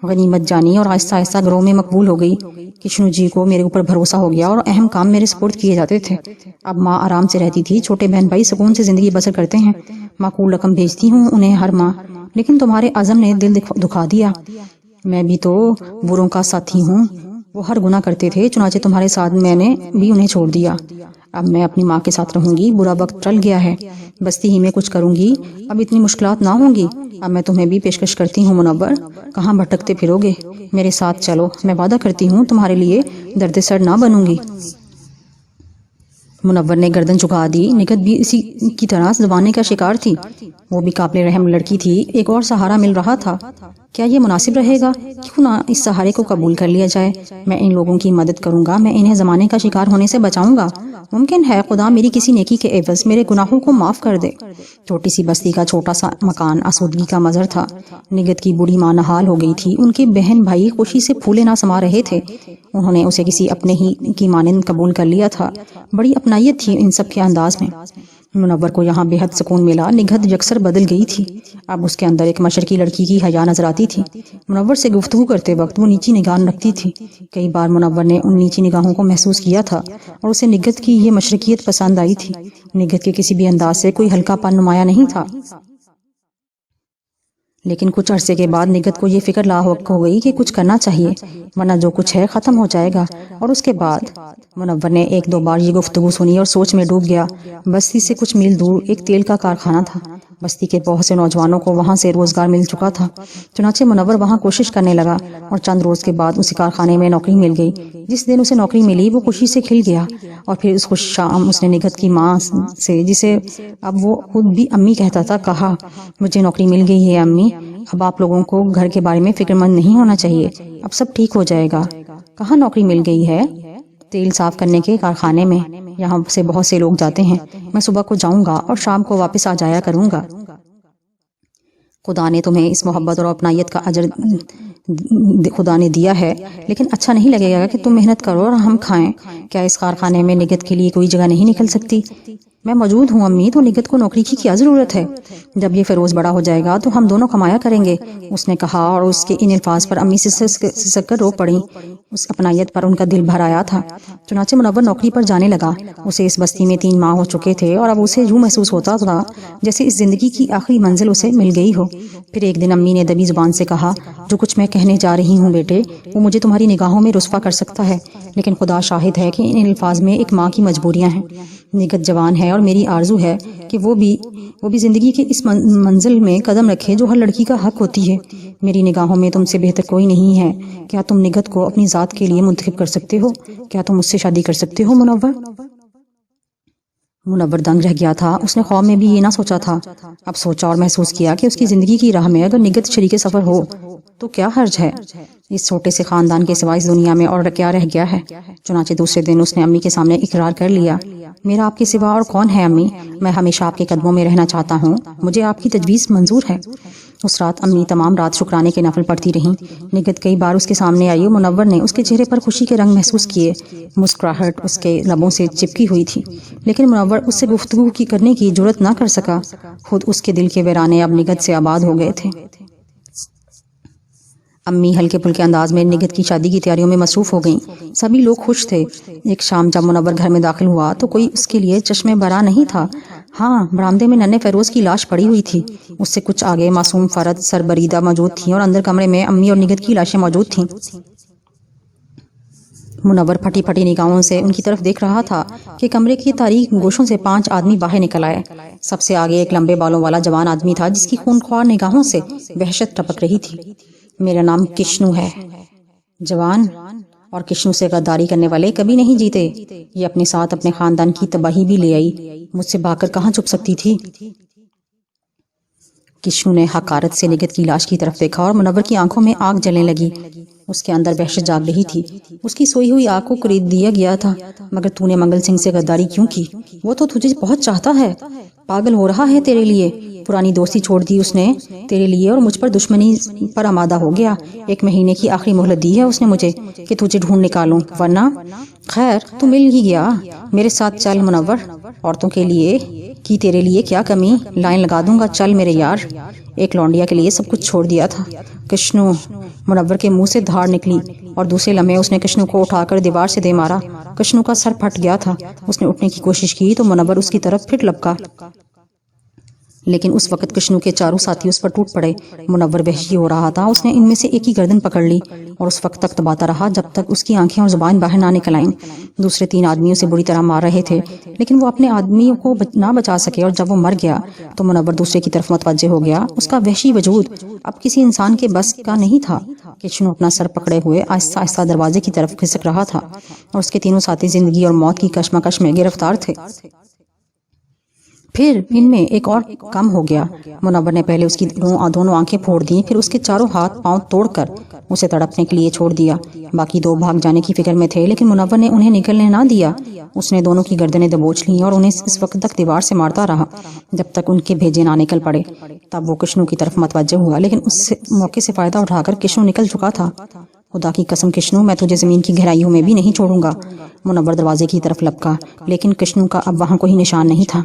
Speaker 1: غنیمت جانی اور آہستہ آہستہ گروہ میں مقبول ہو گئی۔ کشنو جی کو میرے اوپر بھروسہ ہو گیا اور اہم کام میرے سپرد کیے جاتے تھے۔ اب ماں آرام سے رہتی تھی، چھوٹے بہن بھائی سکون سے زندگی بسر کرتے ہیں۔ معقول رقم بھیجتی ہوں انہیں ہر ماہ، لیکن تمہارے عزم نے دل دکھا دیا۔ میں بھی تو بروں کا ساتھی ہوں، وہ ہر گناہ کرتے تھے، چنانچہ تمہارے ساتھ میں نے بھی انہیں چھوڑ دیا۔ اب میں اپنی ماں کے ساتھ رہوں گی، برا وقت ٹل گیا ہے، بستی ہی میں کچھ کروں گی، اب اتنی مشکلات نہ ہوں گی۔ اب میں تمہیں بھی پیشکش کرتی ہوں منور، کہاں بھٹکتے پھرو گے؟ میرے ساتھ چلو، میں وعدہ کرتی ہوں تمہارے لیے درد سر نہ بنوں گی۔ منور نے گردن جھکا دی۔ نگہت بھی اسی کی طرح زبانے کا شکار تھی۔ وہ بھی قابل رحم لڑکی تھی، ایک اور سہارا مل رہا تھا۔ کیا یہ مناسب رہے گا؟ کیوں نہ اس سہارے کو قبول کر لیا جائے؟ میں ان لوگوں کی مدد کروں گا، میں انہیں زمانے کا شکار ہونے سے بچاؤں گا۔ ممکن ہے خدا میری کسی نیکی کے عوض میرے گناہوں کو معاف کر دے۔ چھوٹی سی بستی کا چھوٹا سا مکان آسودگی کا مظہر تھا۔ نگہت کی بوڑھی ماں نحال ہو گئی تھی، ان کے بہن بھائی خوشی سے پھولے نہ سما رہے تھے۔ انہوں نے اسے کسی اپنے ہی کی مانند قبول کر لیا تھا۔ بڑی اپنائیت تھی ان سب کے انداز میں۔ منور کو یہاں بے حد سکون ملا۔ نگہت یکسر بدل گئی تھی، اب اس کے اندر ایک مشرقی لڑکی کی حیا نظر آتی تھی۔ منور سے گفتگو کرتے وقت وہ نیچی نگاہ رکھتی تھی۔ کئی بار منور نے ان نیچی نگاہوں کو محسوس کیا تھا اور اسے نگہت کی یہ مشرقیت پسند آئی تھی۔ نگہت کے کسی بھی انداز سے کوئی ہلکا پن نمایاں نہیں تھا، لیکن کچھ عرصے کے بعد نگہت کو یہ فکر لاحق ہو گئی کہ کچھ کرنا چاہیے، ورنہ جو کچھ ہے ختم ہو جائے گا۔ اور اس کے بعد منور نے 1-2 بار یہ گفتگو سنی اور سوچ میں ڈوب گیا۔ بستی سے کچھ میل دور ایک تیل کا کارخانہ تھا۔ بستی کے بہت سے نوجوانوں کو وہاں سے روزگار مل چکا تھا، چنانچہ منور وہاں کوشش کرنے لگا اور چند روز کے بعد اسی کارخانے میں نوکری مل گئی۔ جس دن اسے نوکری ملی وہ خوشی سے کھل گیا، اور پھر اس خوش شام اس نے نگہت کی ماں سے، جسے اب وہ خود بھی امی کہتا تھا، کہا، مجھے نوکری مل گئی ہے امی، اب آپ لوگوں کو گھر کے بارے میں فکر مند نہیں ہونا چاہیے، اب سب ٹھیک ہو جائے گا۔ کہاں نوکری مل گئی ہے؟ تیل صاف کرنے کے کارخانے میں، یہاں سے بہت سے لوگ جاتے ہیں، میں صبح کو جاؤں گا اور شام کو واپس آ جایا کروں گا۔ خدا نے تمہیں اس محبت اور اپنائیت کا اجر خدا نے دیا ہے، لیکن اچھا نہیں لگے گا کہ تم محنت کرو اور ہم کھائیں۔ کیا اس کارخانے میں نگہت کے لیے کوئی جگہ نہیں نکل سکتی؟ میں موجود ہوں امی، تو نگہت کو نوکری کی کیا ضرورت ہے؟ جب یہ فیروز بڑا ہو جائے گا تو ہم دونوں کمایا کریں گے، اس نے کہا، اور اس کے ان الفاظ پر امی سسک کر رو پڑیں۔ اس اپنائیت پر ان کا دل بھر آیا تھا۔ چنانچہ منور نوکری پر جانے لگا۔ اسے اس بستی میں 3 ماہ ہو چکے تھے اور اب اسے یوں محسوس ہوتا تھا جیسے اس زندگی کی آخری منزل اسے مل گئی ہو۔ پھر ایک دن امی نے دبی زبان سے کہا، جو کچھ میں کہنے جا رہی ہوں بیٹے، وہ مجھے تمہاری نگاہوں میں رسوا کر سکتا ہے، لیکن خدا شاہد ہے کہ ان الفاظ میں ایک ماں کی مجبوریاں ہیں۔ نگہت جوان ہے اور میری آرزو ہے کہ وہ بھی زندگی کے اس منزل میں قدم رکھے جو ہر لڑکی کا حق ہوتی ہے۔ میری نگاہوں میں تم سے بہتر کوئی نہیں ہے۔ کیا تم نگہت کو اپنی ذات کے لیے منتخب کر سکتے ہو؟ کیا تم اس سے شادی کر سکتے ہو منور؟ منور دنگ رہ گیا تھا۔ اس نے خواب میں بھی یہ نہ سوچا تھا۔ اب سوچا اور محسوس کیا کہ اس کی زندگی کی راہ میں اگر نگہت شریک سفر ہو تو کیا حرج ہے؟ اس چھوٹے سے خاندان کے سوا اس دنیا میں اور کیا رہ گیا ہے؟ چنانچہ دوسرے دن اس نے امی کے سامنے اقرار کر لیا، میرا آپ کے سوا اور کون ہے امی؟ میں ہمیشہ آپ کے قدموں میں رہنا چاہتا ہوں، مجھے آپ کی تجویز منظور ہے۔ اس رات امی تمام رات شکرانے کے نفل پڑھتی رہیں۔ نگہت کئی بار اس کے سامنے آئی اور منور نے اس کے چہرے پر خوشی کے رنگ محسوس کیے۔ مسکراہٹ اس کے لبوں سے چپکی ہوئی تھی، لیکن منور اس سے گفتگو کرنے کی جرأت نہ کر سکا۔ خود اس کے دل کے ویرانے اب نگہت سے آباد ہو گئے تھے۔ امی ہلکے پھلکے انداز میں نگہت کی شادی کی تیاریوں میں مصروف ہو گئیں۔ سبھی لوگ خوش تھے۔ ایک شام جب منور گھر میں داخل ہوا تو کوئی اس کے لیے چشمے برا نہیں تھا۔ ہاں، برآمدے میں ننھے فیروز کی لاش پڑی ہوئی تھی۔ اس سے کچھ آگے معصوم فرد سربریدہ موجود تھیں اور اندر کمرے میں امی اور نگہت کی لاشیں موجود تھیں۔ منور پھٹی پھٹی نگاہوں سے ان کی طرف دیکھ رہا تھا کہ کمرے کی تاریک گوشوں سے 5 آدمی باہر نکل آئے۔ سب سے آگے ایک لمبے بالوں والا جوان آدمی تھا جس کی خونخوار نگاہوں سے وحشت ٹپک رہی تھی۔ میرا نام کشنو ہے۔ جوان اور کشنو سے غداری کرنے والے کبھی نہیں جیتے۔ یہ اپنے ساتھ اپنے خاندان کی تباہی بھی لے آئی۔ مجھ سے بھاگ کر کہاں چھپ سکتی تھی؟ کشنو نے حقارت سے نگہت کی لاش کی طرف دیکھا اور منور کی آنکھوں میں آگ جلنے لگی۔ اس کے اندر وحشت جاگ رہی تھی۔ اس کی سوئی ہوئی آنکھ کو قید دیا گیا تھا۔ مگر تو نے منگل سنگھ سے غداری کیوں کی؟ وہ تو تجھے بہت چاہتا ہے، پاگل ہو رہا ہے تیرے لیے۔ پرانی دوستی چھوڑ دی اس نے تیرے لیے اور مجھ پر دشمنی پر آمادہ ہو گیا۔ 1 مہینے کی آخری مہلت دی ہے اس نے مجھے کہ تجھے ڈھونڈ نکالوں، ورنہ خیر تو مل ہی گیا۔ میرے ساتھ چل منور، عورتوں کے لیے کی تیرے لیے کیا کمی، لائن لگا دوں گا، چل میرے یار۔ ایک لونڈیا کے لیے سب کچھ چھوڑ دیا تھا۔ کشنو، منور کے منہ سے دھاڑ نکلی اور دوسرے لمحے اس نے کشنو کو اٹھا کر دیوار سے دے مارا۔ کشنو کا سر پھٹ گیا تھا۔ اس نے اٹھنے کی کوشش کی تو منور اس کی طرف پھر لپکا، لیکن اس وقت کشنو کے چاروں ساتھی اس پر ٹوٹ پڑے۔ منور وحشی ہو رہا تھا۔ اس نے ان میں سے ایک کی گردن پکڑ لی اور اس وقت تک دباتا رہا جب تک اس کی آنکھیں اور زبان باہر نہ نکل آئیں۔ دوسرے 3 آدمی اسے بری طرح مار رہے تھے، لیکن وہ اپنے آدمیوں کو نہ بچا سکے، اور جب وہ مر گیا تو منور دوسرے کی طرف متوجہ ہو گیا۔ اس کا وحشی وجود اب کسی انسان کے بس کا نہیں تھا۔ کشنو اپنا سر پکڑے ہوئے آہستہ آہستہ دروازے کی طرف کھسک رہا تھا اور اس کے تینوں ساتھی زندگی اور موت کی کشمکش میں گرفتار تھے۔ پھر ان میں ایک اور کم ہو گیا۔ منور نے پہلے اس کی دونوں آنکھیں پھوڑ دیں، پھر اس کے چاروں ہاتھ پاؤں توڑ کر اسے تڑپنے کے لیے چھوڑ دیا۔ باقی 2 بھاگ جانے کی فکر میں تھے، لیکن منور نے انہیں نکلنے نہ دیا۔ اس نے دونوں کی گردنیں دبوچ لیں اور انہیں اس وقت تک دیوار سے مارتا رہا جب تک ان کے بھیجے نہ نکل پڑے۔ تب وہ کشنو کی طرف متوجہ ہوا، لیکن اس موقع سے فائدہ اٹھا کر کشنو نکل چکا تھا۔ خدا کی قسم کشنو، میں تجھے زمین کی گہرائیوں میں بھی نہیں چھوڑوں گا۔ منور دروازے کی طرف لپکا، لیکن کشنو کا اب وہاں کوئی نشان نہیں تھا۔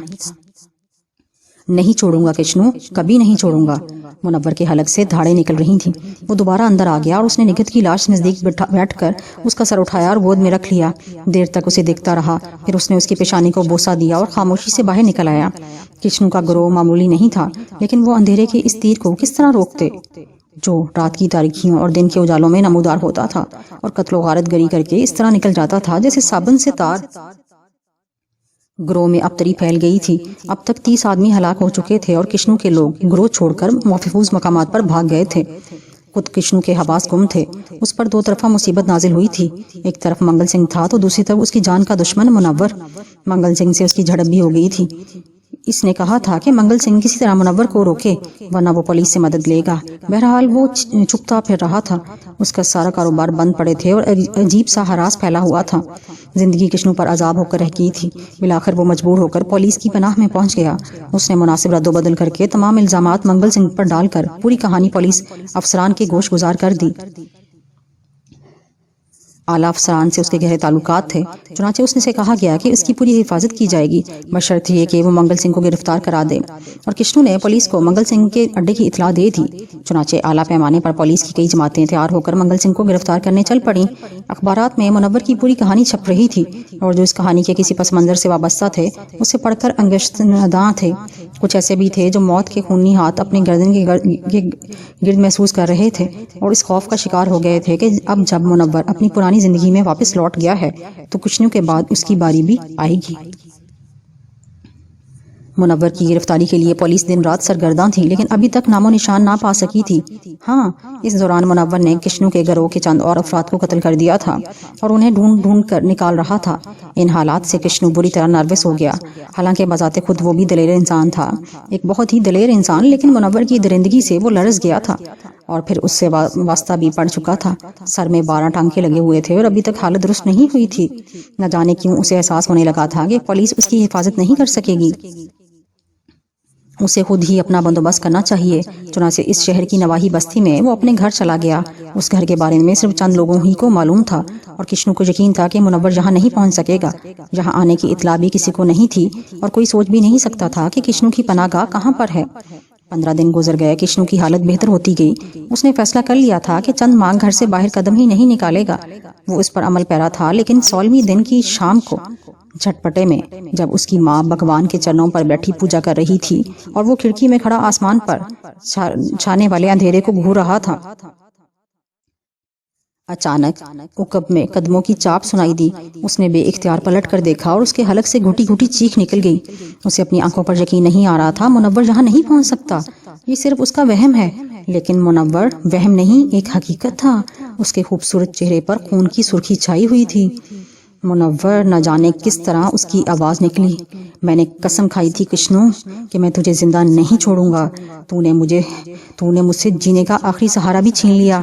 Speaker 1: نہیں چھوڑوں گا کشنو، کبھی نہیں چھوڑوں گا۔ منور کے حلق سے دھاڑیں نکل رہی تھیں۔ وہ دوبارہ اندر آ گیا اور اس نے نگہت کی لاش نزدیک بیٹھ کر اس کا سر اٹھایا اور گود میں رکھ لیا۔ دیر تک اسے دیکھتا رہا، پھر اس نے اس کی پیشانی کو بوسہ دیا اور خاموشی سے باہر نکل آیا۔ کشنو کا گروہ معمولی نہیں تھا، لیکن وہ اندھیرے کے اس تیر کو کس طرح روکتے جو رات کی تاریکیوں اور دن کے اجالوں میں نمودار ہوتا تھا اور قتل و غارت گری کر کے اس طرح نکل جاتا تھا جیسے صابن سے تار۔ گروہ میں ابتری پھیل گئی تھی۔ اب تک 30 آدمی ہلاک ہو چکے تھے اور کشنو کے لوگ گروہ چھوڑ کر محفوظ مقامات پر بھاگ گئے تھے۔ خود کشنو کے حواس گم تھے۔ اس پر 2 طرفہ مصیبت نازل ہوئی تھی۔ ایک طرف منگل سنگھ تھا تو دوسری طرف اس کی جان کا دشمن منور۔ منگل سنگھ سے اس کی جھڑپ بھی ہو گئی تھی۔ اس نے کہا تھا کہ منگل سنگھ کسی طرح منور کو روکے، ورنہ وہ پولیس سے مدد لے گا۔ بہرحال وہ چھپتا پھر رہا تھا۔ اس کا سارا کاروبار بند پڑے تھے اور عجیب سا ہراس پھیلا ہوا تھا۔ زندگی کشنو پر عذاب ہو کر رہ گئی تھی۔ بالآخر وہ مجبور ہو کر پولیس کی پناہ میں پہنچ گیا۔ اس نے مناسب رد و بدل کر کے تمام الزامات منگل سنگھ پر ڈال کر پوری کہانی پولیس افسران کے گوش گزار کر دی۔ اعلیٰ افسران سے اس کے گہرے تعلقات تھے، چنانچہ اس سے کہا گیا کہ اس کی پوری حفاظت کی جائے گی، بشرط یہ کہ وہ منگل سنگھ کو گرفتار کرا دے۔ اور کشنو نے پولیس کو منگل سنگھ کے اڈے کی اطلاع دے دی۔ چنانچہ اعلیٰ پیمانے پر پولیس کی کئی جماعتیں تیار ہو کر منگل سنگھ کو گرفتار کرنے چل پڑیں۔ اخبارات میں منور کی پوری کہانی چھپ رہی تھی، اور جو اس کہانی کے کسی پس منظر سے وابستہ تھے اسے پڑھ کر انگشتنداں تھے۔ کچھ ایسے بھی تھے جو موت کے خونی ہاتھ اپنے گردن کے گرد محسوس کر رہے تھے اور اس خوف کا شکار ہو گئے تھے کہ اب جب منور اپنی پرانی پرانی زندگی میں واپس لوٹ گیا ہے تو کشنو کے بعد اس کی باری بھی آئے گی۔ منور کی گرفتاری کے لیے پولیس دن رات سرگرداں تھی، لیکن ابھی تک نام و نشان نہ پا سکی تھی۔ ہاں، اس دوران منور نے کشنو کے گروہ کے چند اور افراد کو قتل کر دیا تھا اور انہیں ڈھونڈ ڈھونڈ کر نکال رہا تھا۔ ان حالات سے کشنو بری طرح نروس ہو گیا، حالانکہ بذات خود وہ بھی دلیر انسان تھا، ایک بہت ہی دلیر انسان، لیکن منور کی درندگی سے وہ لرز گیا تھا اور پھر اس سے واسطہ بھی پڑ چکا تھا۔ سر میں 12 ٹانکے لگے ہوئے تھے اور ابھی تک حالت درست نہیں ہوئی تھی۔ نہ جانے کیوں اسے احساس ہونے لگا تھا کہ پولیس اس کی حفاظت نہیں کر سکے گی، اسے خود ہی اپنا بندوبست کرنا چاہیے۔ چنانچہ اس شہر کی نواحی بستی میں وہ اپنے گھر چلا گیا۔ اس گھر کے بارے میں صرف چند لوگوں ہی کو معلوم تھا اور کشنو کو یقین تھا کہ منور یہاں نہیں پہنچ سکے گا۔ یہاں آنے کی اطلاع بھی کسی کو نہیں تھی اور کوئی سوچ بھی نہیں سکتا تھا کہ کشنو کی پناہ گاہ کہاں پر ہے۔ 15 دن گزر گئے، کشنو کی حالت بہتر ہوتی گئی۔ اس نے فیصلہ کر لیا تھا کہ چند ماہ گھر سے باہر قدم ہی نہیں نکالے گا۔ وہ اس پر عمل پیرا تھا، لیکن 16ویں دن کی شام کو جھٹپٹے میں جب اس کی ماں بھگوان کے چرنوں پر بیٹھی پوجا کر رہی تھی اور وہ کھڑکی میں کھڑا آسمان پر چھانے والے اندھیرے کو گھور رہا تھا، اچانک عقب میں قدموں کی چاپ سنائی دی۔ اس نے بے اختیار پلٹ کر دیکھا اور اس کے حلق سے گھٹی گھٹی چیخ نکل گئی۔ اسے اپنی آنکھوں پر یقین نہیں آ رہا تھا۔ منور یہاں نہیں پہنچ سکتا، یہ صرف اس کا وہم ہے۔ لیکن منور وہم نہیں، ایک حقیقت تھا۔ اس کے خوبصورت چہرے پر خون کی سرخی چھائی ہوئی تھی۔ منور نہ جانے کس طرح اس کی آواز نکلی، میں نے قسم کھائی تھی کشنو کہ میں تجھے زندہ نہیں چھوڑوں گا۔ تو نے مجھ سے جینے کا آخری سہارا بھی چھین لیا۔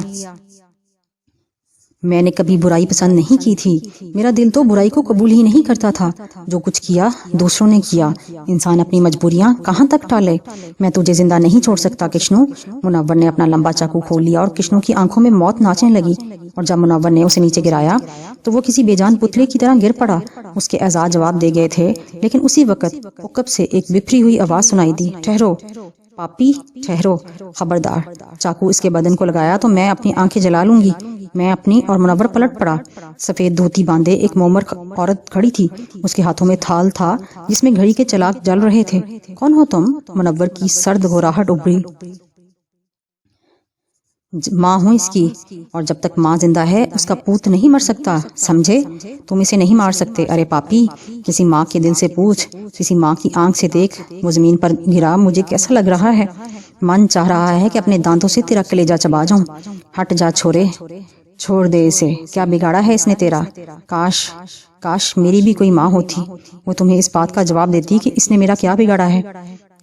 Speaker 1: میں نے کبھی برائی پسند نہیں کی تھی، میرا دل تو برائی کو قبول ہی نہیں کرتا تھا۔ جو کچھ کیا دوسروں نے کیا، انسان اپنی مجبوریاں کہاں تک ٹالے۔ میں تجھے زندہ نہیں چھوڑ سکتا کشنو۔ منور نے اپنا لمبا چاقو کھول لیا اور کشنو کی آنکھوں میں موت ناچنے لگی، اور جب منور نے اسے نیچے گرایا تو وہ کسی بے جان پتلے کی طرح گر پڑا۔ اس کے اعضاء جواب دے گئے تھے، لیکن اسی وقت عقب سے ایک بپھری ہوئی آواز سنائی دی، ٹھہرو پاپی، ٹھہرو، خبردار چاقو اس کے بدن کو لگایا تو میں اپنی آنکھیں جلا لوں گی۔ میں اپنی اور منور پلٹ پڑا۔ سفید دھوتی باندھے ایک مومر عورت کھڑی تھی، اس کے ہاتھوں میں تھال تھا جس میں گھڑی کے چراغ جل رہے تھے۔ کون ہو تم؟ منور کی سرد گھبراہٹ ابھری۔ ماں ہوں اس کی، اور جب تک ماں زندہ ہے اس کا پوت نہیں مر سکتا، سمجھے؟ تم اسے نہیں مار سکتے۔ ارے پاپی، کسی ماں کے دل سے پوچھ، کسی ماں کی آنکھ سے دیکھ، وہ زمین پر گرا مجھے کیسا لگ رہا ہے۔ من چاہ رہا ہے کہ اپنے دانتوں سے تیرا کلیجہ چبا جاؤں۔ ہٹ جا چھورے، چھوڑ دے اسے، کیا بگاڑا ہے اس نے تیرا؟ کاش میری بھی کوئی ماں ہوتی، وہ تمہیں اس بات کا جواب دیتی کہ اس نے میرا کیا بگاڑا ہے۔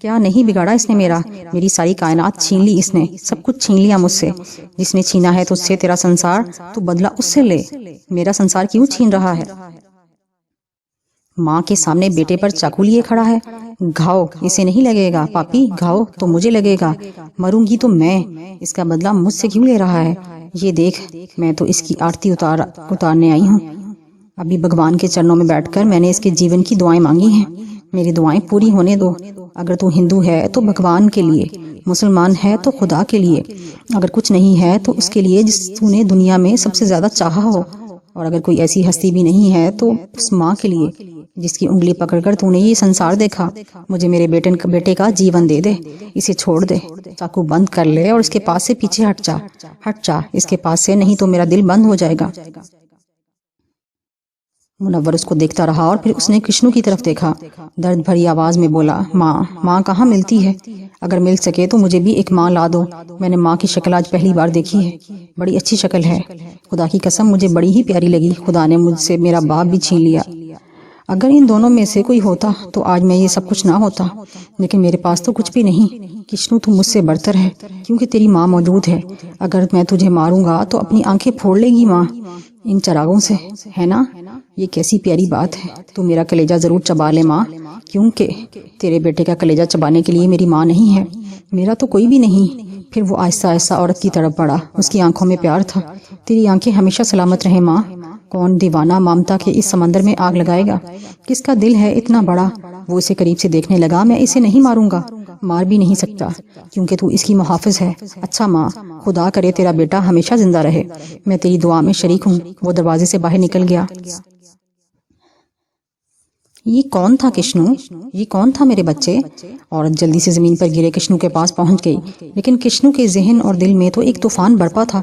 Speaker 1: کیا نہیں بگاڑا اس نے میرا؟ میری ساری کائنات چھین لی اس نے، سب کچھ چھین لیا مجھ سے۔ جس نے چھینا ہے تجھ سے تیرا سنسار، تو بدلہ اس سے لے۔ میرا سنسار کیوں چھین رہا ہے؟ ماں کے سامنے بیٹے پر چاقو لیے کھڑا ہے۔ گھاؤ اسے نہیں لگے گا پاپی، گھاؤ تو مجھے لگے گا، مروں گی تو میں، اس کا بدلہ مجھ سے کیوں لے رہا ہے؟ یہ دیکھ، میں تو اس کی آرتی اتارنے آئی ہوں۔ ابھی بھگوان کے چرنوں میں بیٹھ کر میں نے اس کے جیون کی دعائیں مانگی ہیں، میری دعائیں پوری ہونے دو۔ اگر تو ہندو ہے تو بھگوان کے لیے، مسلمان ہے تو خدا کے لیے، اگر کچھ نہیں ہے تو اس کے لیے جس تو نے دنیا میں سب سے زیادہ چاہا ہو، اور اگر کوئی ایسی ہستی بھی نہیں ہے تو اس ماں کے لیے جس کی انگلی پکڑ کر تو نے یہ سنسار دیکھا۔ مجھے میرے بیٹے کا جیون دے دے، اسے چھوڑ دے، چاقو بند کر لے اور اس کے پاس سے پیچھے ہٹ جا اس کے پاس سے، نہیں تو میرا دل بند ہو جائے گا۔ منور اس کو دیکھتا رہا اور پھر اس نے کشنو کی طرف دیکھا، درد بھری آواز میں بولا، ماں کہاں ملتی ہے؟ اگر مل سکے تو مجھے بھی ایک ماں لا دو۔ میں نے ماں کی شکل آج پہلی بار دیکھی ہے، بڑی اچھی شکل ہے، خدا کی قسم مجھے بڑی ہی پیاری لگی۔ خدا نے مجھ سے میرا باپ بھی چھین لیا۔ اگر ان دونوں میں سے کوئی ہوتا تو آج میں یہ سب کچھ نہ ہوتا، لیکن میرے پاس تو کچھ بھی نہیں۔ کشنو تو مجھ سے برتر ہے کیونکہ تیری ماں موجود ہے۔ اگر میں تجھے ماروں گا تو اپنی آنکھیں پھوڑ لے گی ماں ان چراغوں سے، ہے نا؟ یہ کیسی پیاری بات ہے۔ تو میرا کلیجہ ضرور چبا لے ماں، کیونکہ تیرے بیٹے کا کلیجہ چبانے کے لیے میری ماں نہیں ہے، میرا تو کوئی بھی نہیں۔ پھر وہ آہستہ آہستہ عورت کی طرف بڑھا، اس کی آنکھوں میں پیار تھا۔ تیری آنکھیں ہمیشہ سلامت رہیں ماں۔ کون دیوانہ ممتا کے اس سمندر میں آگ لگائے گا؟ کس کا دل ہے اتنا بڑا؟ وہ اسے قریب سے دیکھنے لگا۔ میں اسے نہیں ماروں گا، مار بھی نہیں سکتا، کیونکہ تو اس کی محافظ ہے۔ اچھا ماں، خدا کرے تیرا بیٹا ہمیشہ زندہ رہے، میں تیری دعا میں شریک ہوں۔ وہ دروازے سے باہر نکل گیا۔ یہ کون تھا کشنو؟ یہ کون تھا میرے بچے؟ عورت جلدی سے زمین پر گرے کشنو کے پاس پہنچ گئی، لیکن کشنو کے ذہن اور دل میں تو ایک طوفان برپا تھا۔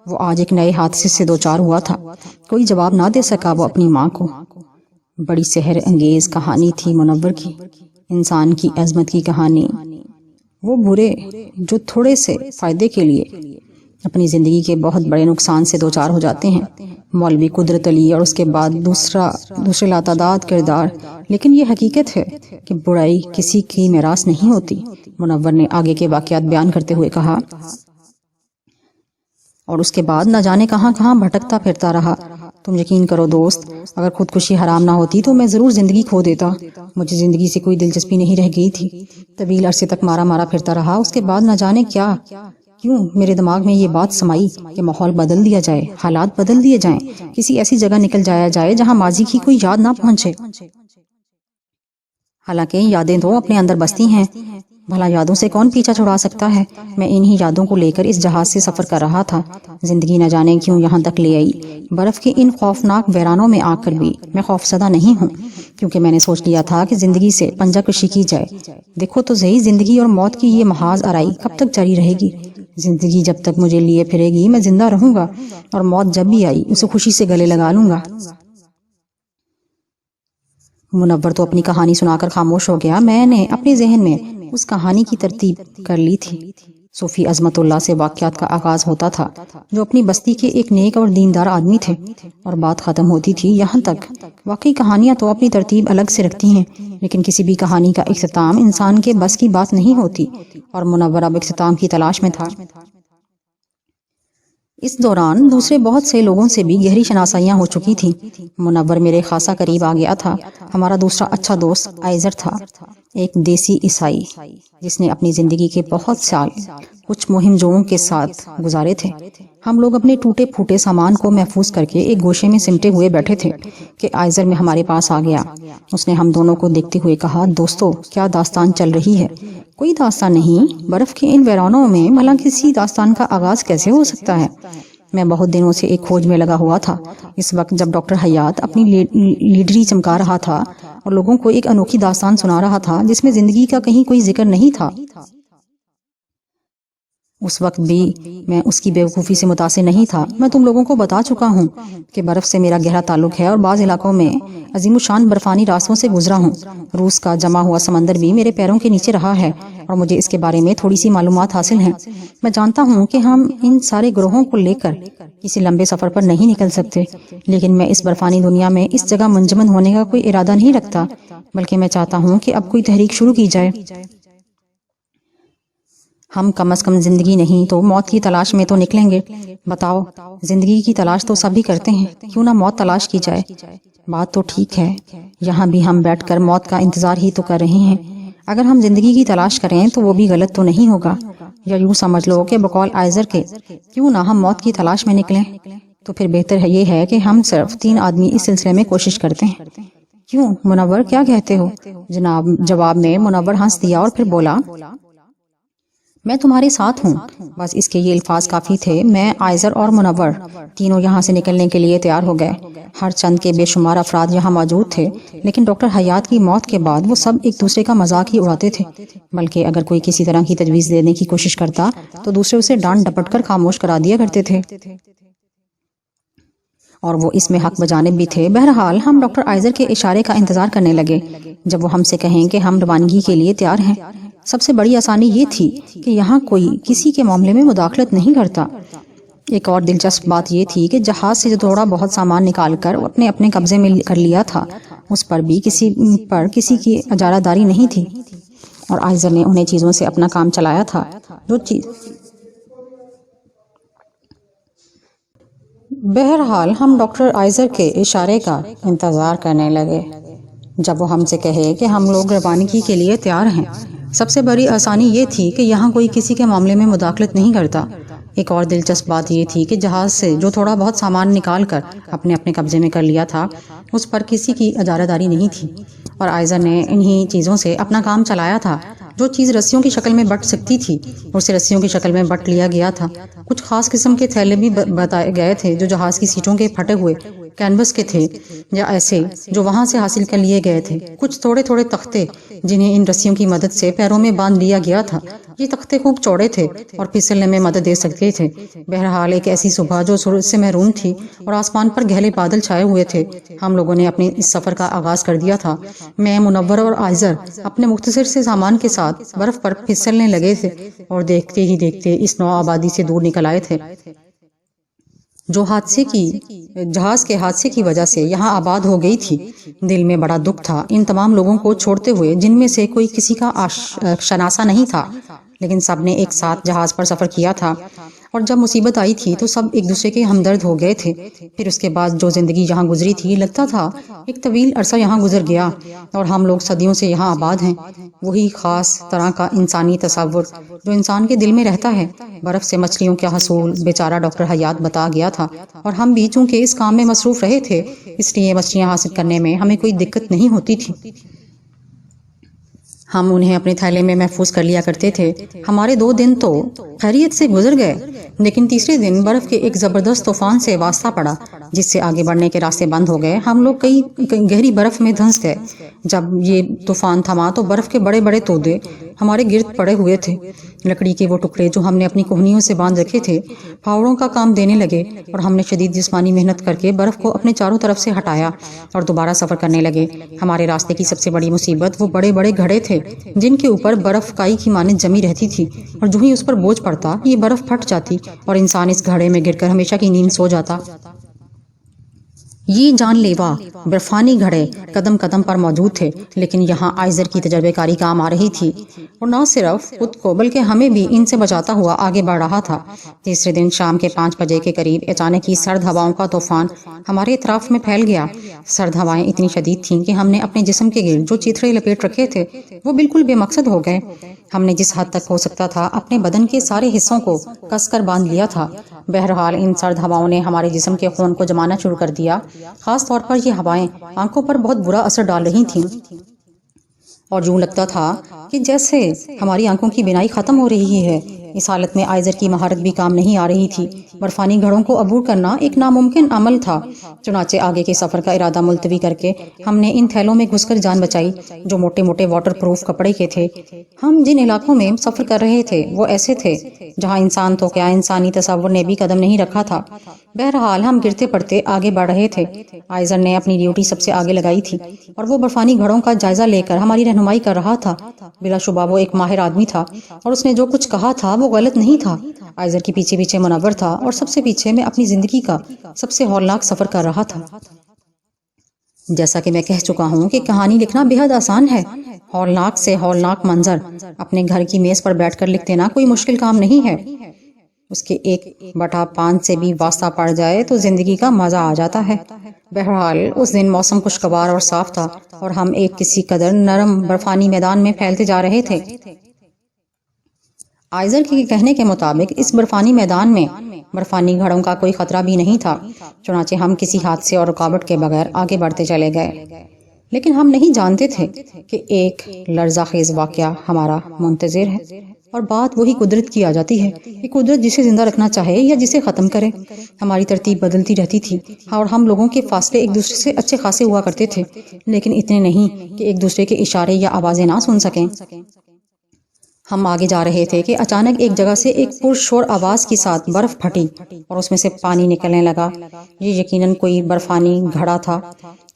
Speaker 1: وہ آج ایک نئے حادثے سے دوچار ہوا تھا۔ کوئی جواب نہ دے سکا وہ اپنی ماں کو۔ بڑی سحر انگیز کہانی تھی منور کی، انسان کی عظمت کی کہانی۔ وہ برے جو تھوڑے سے فائدے کے لیے اپنی زندگی کے بہت بڑے نقصان سے دوچار ہو جاتے ہیں۔ مولوی قدرت علی اور اس کے بعد دوسرے لاتعداد کردار، لیکن یہ حقیقت ہے کہ برائی کسی کی میراث نہیں ہوتی۔ منور نے آگے کے واقعات بیان کرتے ہوئے کہا، اور اس کے بعد نہ جانے کہاں کہاں بھٹکتا پھرتا رہا۔ تم یقین کرو دوست، اگر خودکشی حرام نہ ہوتی تو میں ضرور زندگی کھو دیتا۔ مجھے زندگی سے کوئی دلچسپی نہیں رہ گئی تھی۔ طویل عرصے تک مارا پھرتا رہا۔ اس کے بعد نہ جانے کیوں میرے دماغ میں یہ بات سمائی کہ ماحول بدل دیا جائے، حالات بدل دیے جائیں، کسی ایسی جگہ نکل جایا جائے جہاں ماضی کی کوئی یاد نہ پہنچے۔ حالانکہ یادیں تو اپنے اندر بستی ہیں، بھلا یادوں سے کون پیچھا چھڑا سکتا ہے؟ میں انہی یادوں کو لے کر اس جہاز سے سفر کر رہا تھا۔ زندگی نہ جانے کیوں یہاں تک لے آئی۔ برف کے ان خوفناک ویرانوں میں آ کر بھی میں خوفزدہ نہیں ہوں، کیونکہ میں نے سوچ لیا تھا کہ زندگی سے پنجہ کشی کی جائے۔ دیکھو تو صحیح، زندگی اور موت کی یہ محاذ آرائی کب تک جاری رہے گی؟ زندگی جب تک مجھے لیے پھرے گی میں زندہ رہوں گا، اور موت جب بھی آئی اسے خوشی سے گلے لگا لوں گا۔ منور تو اپنی کہانی سنا کر خاموش ہو گیا۔ میں نے اپنے ذہن میں اس کہانی کی ترتیب کر لی تھی۔ صوفی عظمت اللہ سے واقعات کا آغاز ہوتا تھا، جو اپنی بستی کے ایک نیک اور دیندار آدمی تھے، اور بات ختم ہوتی تھی یہاں تک۔ واقعی کہانیاں تو اپنی ترتیب الگ سے رکھتی ہیں، لیکن کسی بھی کہانی کا اختتام انسان کے بس کی بات نہیں ہوتی، اور منور اب اختتام کی تلاش میں تھا۔ اس دوران دوسرے بہت سے لوگوں سے بھی گہری شناسائیاں ہو چکی تھیں۔ منور میرے خاصا قریب آ گیا تھا۔ ہمارا دوسرا اچھا دوست آئزر تھا، ایک دیسی عیسائی جس نے اپنی زندگی کے بہت سال کچھ مہم جوؤں کے ساتھ گزارے تھے۔ ہم لوگ اپنے ٹوٹے پھوٹے سامان کو محفوظ کر کے ایک گوشے میں سمٹے ہوئے بیٹھے تھے کہ آئزر میں ہمارے پاس آ گیا۔ اس نے ہم دونوں کو دیکھتے ہوئے کہا، دوستو کیا داستان چل رہی ہے؟ کوئی داستان نہیں، برف کے ان ویرانوں میں بھلا کسی داستان کا آغاز کیسے ہو سکتا ہے؟ میں بہت دنوں سے ایک کھوج میں لگا ہوا تھا۔ اس وقت جب ڈاکٹر حیات اپنی لیڈری چمکا رہا تھا اور لوگوں کو ایک انوکھی داستان سنا رہا تھا جس میں زندگی کا کہیں کوئی ذکر نہیں تھا، اس وقت بھی میں اس کی بیوقوفی سے متاثر نہیں تھا۔ میں تم لوگوں کو بتا چکا ہوں کہ برف سے میرا گہرا تعلق ہے، اور بعض علاقوں میں عظیم الشان برفانی راستوں سے گزرا ہوں۔ روس کا جمع ہوا سمندر بھی میرے پیروں کے نیچے رہا ہے، اور مجھے اس کے بارے میں تھوڑی سی معلومات حاصل ہیں۔ میں جانتا ہوں کہ ہم ان سارے گروہوں کو لے کر کسی لمبے سفر پر نہیں نکل سکتے، لیکن میں اس برفانی دنیا میں اس جگہ منجمد ہونے کا کوئی ارادہ نہیں رکھتا، بلکہ میں چاہتا ہوں کہ اب کوئی تحریک شروع کی جائے۔ ہم کم از کم زندگی نہیں تو موت کی تلاش میں تو نکلیں گے۔ بتاؤ، زندگی کی تلاش تو سبھی کرتے ہیں، کیوں نہ موت تلاش کی جائے؟ بات تو ٹھیک ہے، یہاں بھی ہم بیٹھ کر موت کا انتظار ہی تو کر رہے ہیں۔ اگر ہم زندگی کی تلاش کریں تو وہ بھی غلط تو نہیں ہوگا، یا یوں سمجھ لو کہ بقول آئزر کے کیوں نہ ہم موت کی تلاش میں نکلیں؟ تو پھر بہتر یہ ہے کہ ہم صرف 3 آدمی اس سلسلے میں کوشش کرتے ہیں۔ کیوں منور، کیا کہتے ہو؟ جناب، جواب میں منور ہنس دیا اور پھر بولا، میں تمہارے ساتھ ہوں۔ بس اس کے یہ الفاظ کافی تھے۔ میں، آئزر اور منور تینوں یہاں سے نکلنے کے لیے تیار ہو گئے۔ ہر چند کے بے شمار افراد یہاں موجود تھے، لیکن ڈاکٹر حیات کی موت کے بعد وہ سب ایک دوسرے کا مذاق ہی اڑاتے تھے، بلکہ اگر کوئی کسی طرح کی تجویز دینے کی کوشش کرتا تو دوسرے اسے ڈانٹ ڈپٹ کر خاموش کرا دیا کرتے تھے، اور وہ اس میں حق بجانب بھی تھے۔ بہرحال ہم ڈاکٹر آئزر کے اشارے کا انتظار کرنے لگے جب وہ ہم سے کہیں کہ ہم روانگی کے لیے تیار ہیں۔ سب سے بڑی آسانی یہ تھی کہ یہاں کوئی کسی کے معاملے میں مداخلت نہیں کرتا۔ ایک اور دلچسپ بات یہ تھی کہ جہاز سے جو تھوڑا بہت سامان نکال کر اپنے قبضے میں کر لیا تھا، اس پر بھی کسی کی اجارہ داری نہیں تھی، اور آئزر نے انہیں چیزوں سے اپنا کام چلایا تھا۔ بہرحال ہم ڈاکٹر آئزر کے اشارے کا انتظار کرنے لگے جب وہ ہم سے کہے کہ ہم لوگ روانگی کے لیے تیار ہیں۔ سب سے بڑی آسانی یہ تھی کہ یہاں کوئی کسی کے معاملے میں مداخلت نہیں کرتا۔ ایک اور دلچسپ بات یہ تھی کہ جہاز سے جو تھوڑا بہت سامان نکال کر اپنے قبضے میں کر لیا تھا، اس پر کسی کی اجارہ داری نہیں تھی، اور آئزر نے انہی چیزوں سے اپنا کام چلایا تھا۔ جو چیز رسیوں کی شکل میں بٹ سکتی تھی اسے رسیوں کی شکل میں بٹ لیا گیا تھا۔ کچھ خاص قسم کے تھیلے بھی بتائے گئے تھے جو جہاز کی سیٹوں کے پھٹے ہوئے کینوس کے تھے یا ایسے جو وہاں سے حاصل کر لیے گئے تھے، کچھ تھوڑے تھوڑے تختے جنہیں ان رسیوں کی مدد سے پیروں میں باندھ لیا گیا تھا۔ یہ تختے خوب چوڑے تھے اور پھسلنے میں مدد دے سکتے تھے۔ بہرحال ایک ایسی صبح جو سورج سے محروم تھی اور آسمان پر گہرے بادل چھائے ہوئے تھے، ہم لوگوں نے اپنے اس سفر کا آغاز کر دیا تھا۔ میں، منور اور آئزر اپنے مختصر سے سامان کے ساتھ برف پر پھسلنے لگے تھے اور دیکھتے ہی دیکھتے اس نو آبادی سے دور نکل آئے تھے جو جہاز کے حادثے کی وجہ سے یہاں آباد ہو گئی تھی۔ دل میں بڑا دکھ تھا ان تمام لوگوں کو چھوڑتے ہوئے جن میں سے کوئی کسی کا شناسا نہیں تھا، لیکن سب نے ایک ساتھ جہاز پر سفر کیا تھا، اور جب مصیبت آئی تھی تو سب ایک دوسرے کے ہمدرد ہو گئے تھے۔ پھر اس کے بعد جو زندگی یہاں گزری تھی، لگتا تھا ایک طویل عرصہ یہاں گزر گیا اور ہم لوگ صدیوں سے یہاں آباد ہیں۔ وہی خاص طرح کا انسانی تصور جو انسان کے دل میں رہتا ہے۔ برف سے مچھلیوں کا حصول بیچارہ ڈاکٹر حیات بتا گیا تھا، اور ہم بھی چونکہ اس کام میں مصروف رہے تھے، اس لیے مچھلیاں حاصل کرنے میں ہمیں کوئی دقت نہیں ہوتی تھی۔ ہم انہیں اپنے تھیلے میں محفوظ کر لیا کرتے تھے۔ ہمارے 2 دن تو خیریت سے گزر گئے، لیکن تیسرے دن برف کے ایک زبردست طوفان سے واسطہ پڑا جس سے آگے بڑھنے کے راستے بند ہو گئے۔ ہم لوگ کئی گہری برف میں دھنس گئے۔ جب یہ طوفان تھما تو برف کے بڑے بڑے تودے ہمارے گرد پڑے ہوئے تھے۔ لکڑی کے وہ ٹکڑے جو ہم نے اپنی کوہنیوں سے باندھ رکھے تھے پھاوڑوں کا کام دینے لگے، اور ہم نے شدید جسمانی محنت کر کے برف کو اپنے چاروں طرف سے ہٹایا اور دوبارہ سفر کرنے لگے۔ ہمارے راستے کی سب سے بڑی مصیبت وہ بڑے بڑے گھڑے تھے جن کے اوپر برف کائی کی مانند جمی رہتی تھی، اور جو ہی اس پر بوجھ پڑتا یہ برف پھٹ جاتی اور انسان اس گھڑے میں گر کر ہمیشہ کی نیند سو جاتا۔ یہ جان لیوا برفانی گھڑے قدم قدم پر موجود تھے، لیکن یہاں آئزر کی تجربے کاری کام آ رہی تھی، اور نہ صرف خود کو بلکہ ہمیں بھی ان سے بچاتا ہوا آگے بڑھ رہا تھا۔ تیسرے دن شام کے 5 بجے کے قریب اچانک ہی سرد ہواؤں کا طوفان ہمارے اطراف میں پھیل گیا۔ سرد ہوائیں اتنی شدید تھیں کہ ہم نے اپنے جسم کے گرد جو چیتھڑے لپیٹ رکھے تھے وہ بالکل بے مقصد ہو گئے۔ ہم نے جس حد تک ہو سکتا تھا اپنے بدن کے سارے حصوں کو کس کر باندھ لیا تھا۔ بہرحال ان سرد ہواؤں نے ہمارے جسم کے خون کو جمانا شروع کر دیا۔ خاص طور پر یہ ہوائیں آنکھوں پر بہت برا اثر ڈال رہی تھیں، اور یوں لگتا تھا کہ جیسے ہماری آنکھوں کی بینائی ختم ہو رہی ہے۔ اس حالت میں آئزر کی مہارت بھی کام نہیں آ رہی تھی۔ برفانی گھڑوں کو عبور کرنا ایک ناممکن عمل تھا۔ چنانچہ آگے کے سفر کا ارادہ ملتوی کر کے ہم نے ان تھیلوں میں گھس کر جان بچائی جو موٹے موٹے واٹر پروف کپڑے کے تھے۔ ہم جن علاقوں میں سفر کر رہے تھے وہ ایسے تھے جہاں انسان تو کیا انسانی تصور نے بھی قدم نہیں رکھا تھا۔ بہرحال ہم گرتے پڑتے آگے بڑھ رہے تھے۔ آئزر نے اپنی ڈیوٹی سب سے آگے لگائی تھی اور وہ برفانی گھڑوں کا جائزہ لے کر ہماری رہنمائی کر رہا تھا۔ بلا شبہ وہ ایک ماہر آدمی تھا، اور اس نے جو کچھ کہا تھا وہ غلط نہیں تھا۔ آئزر کے پیچھے پیچھے منور تھا، اور سب سے پیچھے میں اپنی زندگی کا سب سے ہولناک سفر کر رہا تھا۔ جیسا کہ میں کہہ چکا ہوں کہ کہانی لکھنا بے حد آسان ہے۔ ہولناک سے ہولناک منظر اپنے گھر کی میز پر بیٹھ کر لکھ دینا کوئی مشکل کام نہیں ہے۔ اس کے 1/5 سے بھی واسطہ پڑ جائے تو زندگی کا مزہ آ جاتا ہے۔ بہرحال اس دن موسم خوشگوار اور صاف تھا، اور ہم ایک کسی قدر نرم برفانی میدان میں پھیلتے جا رہے تھے۔ آئزر کے کہنے کے مطابق اس برفانی میدان میں برفانی گھڑوں کا کوئی خطرہ بھی نہیں تھا، چنانچہ ہم کسی حادثے اور رکاوٹ کے بغیر آگے بڑھتے چلے گئے۔ لیکن ہم نہیں جانتے تھے کہ ایک لرزہ خیز واقعہ ہمارا منتظر ہے، اور بات وہی قدرت کی آ جاتی ہے کہ قدرت جسے زندہ رکھنا چاہے یا جسے ختم کرے۔ ہماری ترتیب بدلتی رہتی تھی، اور ہم لوگوں کے فاصلے ایک دوسرے سے اچھے خاصے ہوا کرتے تھے، لیکن اتنے نہیں کہ ایک دوسرے کے اشارے یا آوازیں نہ سن سکیں۔ ہم آگے جا رہے تھے کہ اچانک ایک جگہ سے ایک پرشور آواز کے ساتھ برف پھٹی اور اس میں سے پانی نکلنے لگا۔ یہ یقیناً کوئی برفانی گھڑا تھا۔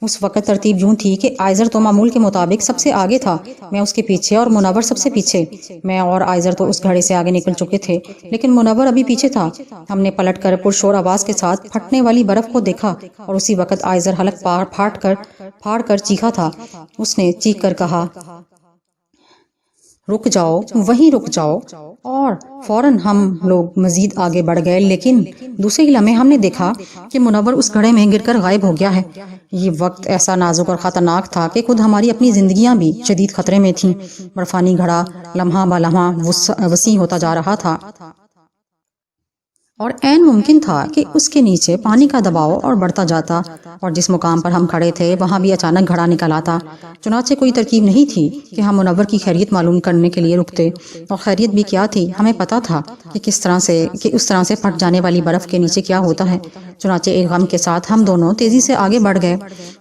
Speaker 1: اس وقت ترتیب یوں تھی کہ آئزر تو معمول کے مطابق سب سے آگے تھا، میں اس کے پیچھے اور منور سب سے پیچھے۔ میں اور آئزر تو اس گھڑے سے آگے نکل چکے تھے، لیکن منور ابھی پیچھے تھا۔ ہم نے پلٹ کر پرشور آواز کے ساتھ پھٹنے والی برف کو دیکھا، اور اسی وقت آئزر حلق پھاڑ کر چیخا تھا۔ اس نے چیخ کر کہا، رک جاؤ، وہیں رک جاؤ، اور فوراً ہم لوگ مزید آگے بڑھ گئے، لیکن دوسرے ہی لمحے ہم نے دیکھا کہ منور اس گھڑے میں گر کر غائب ہو گیا ہے۔ یہ وقت ایسا نازک اور خطرناک تھا کہ خود ہماری اپنی زندگیاں بھی شدید خطرے میں تھیں۔ برفانی گھڑا لمحہ بہ لمحہ وسیع ہوتا جا رہا تھا، اور عین ممکن تھا کہ اس کے نیچے پانی کا دباؤ اور بڑھتا جاتا، اور جس مقام پر ہم کھڑے تھے وہاں بھی اچانک گھڑا نکل آتا۔ چنانچہ کوئی ترکیب نہیں تھی کہ ہم منور کی خیریت معلوم کرنے کے لیے رکتے، اور خیریت بھی کیا تھی، ہمیں پتا تھا کہ اس طرح سے پھٹ جانے والی برف کے نیچے کیا ہوتا ہے۔ چنانچہ ایک غم کے ساتھ ہم دونوں تیزی سے آگے بڑھ گئے۔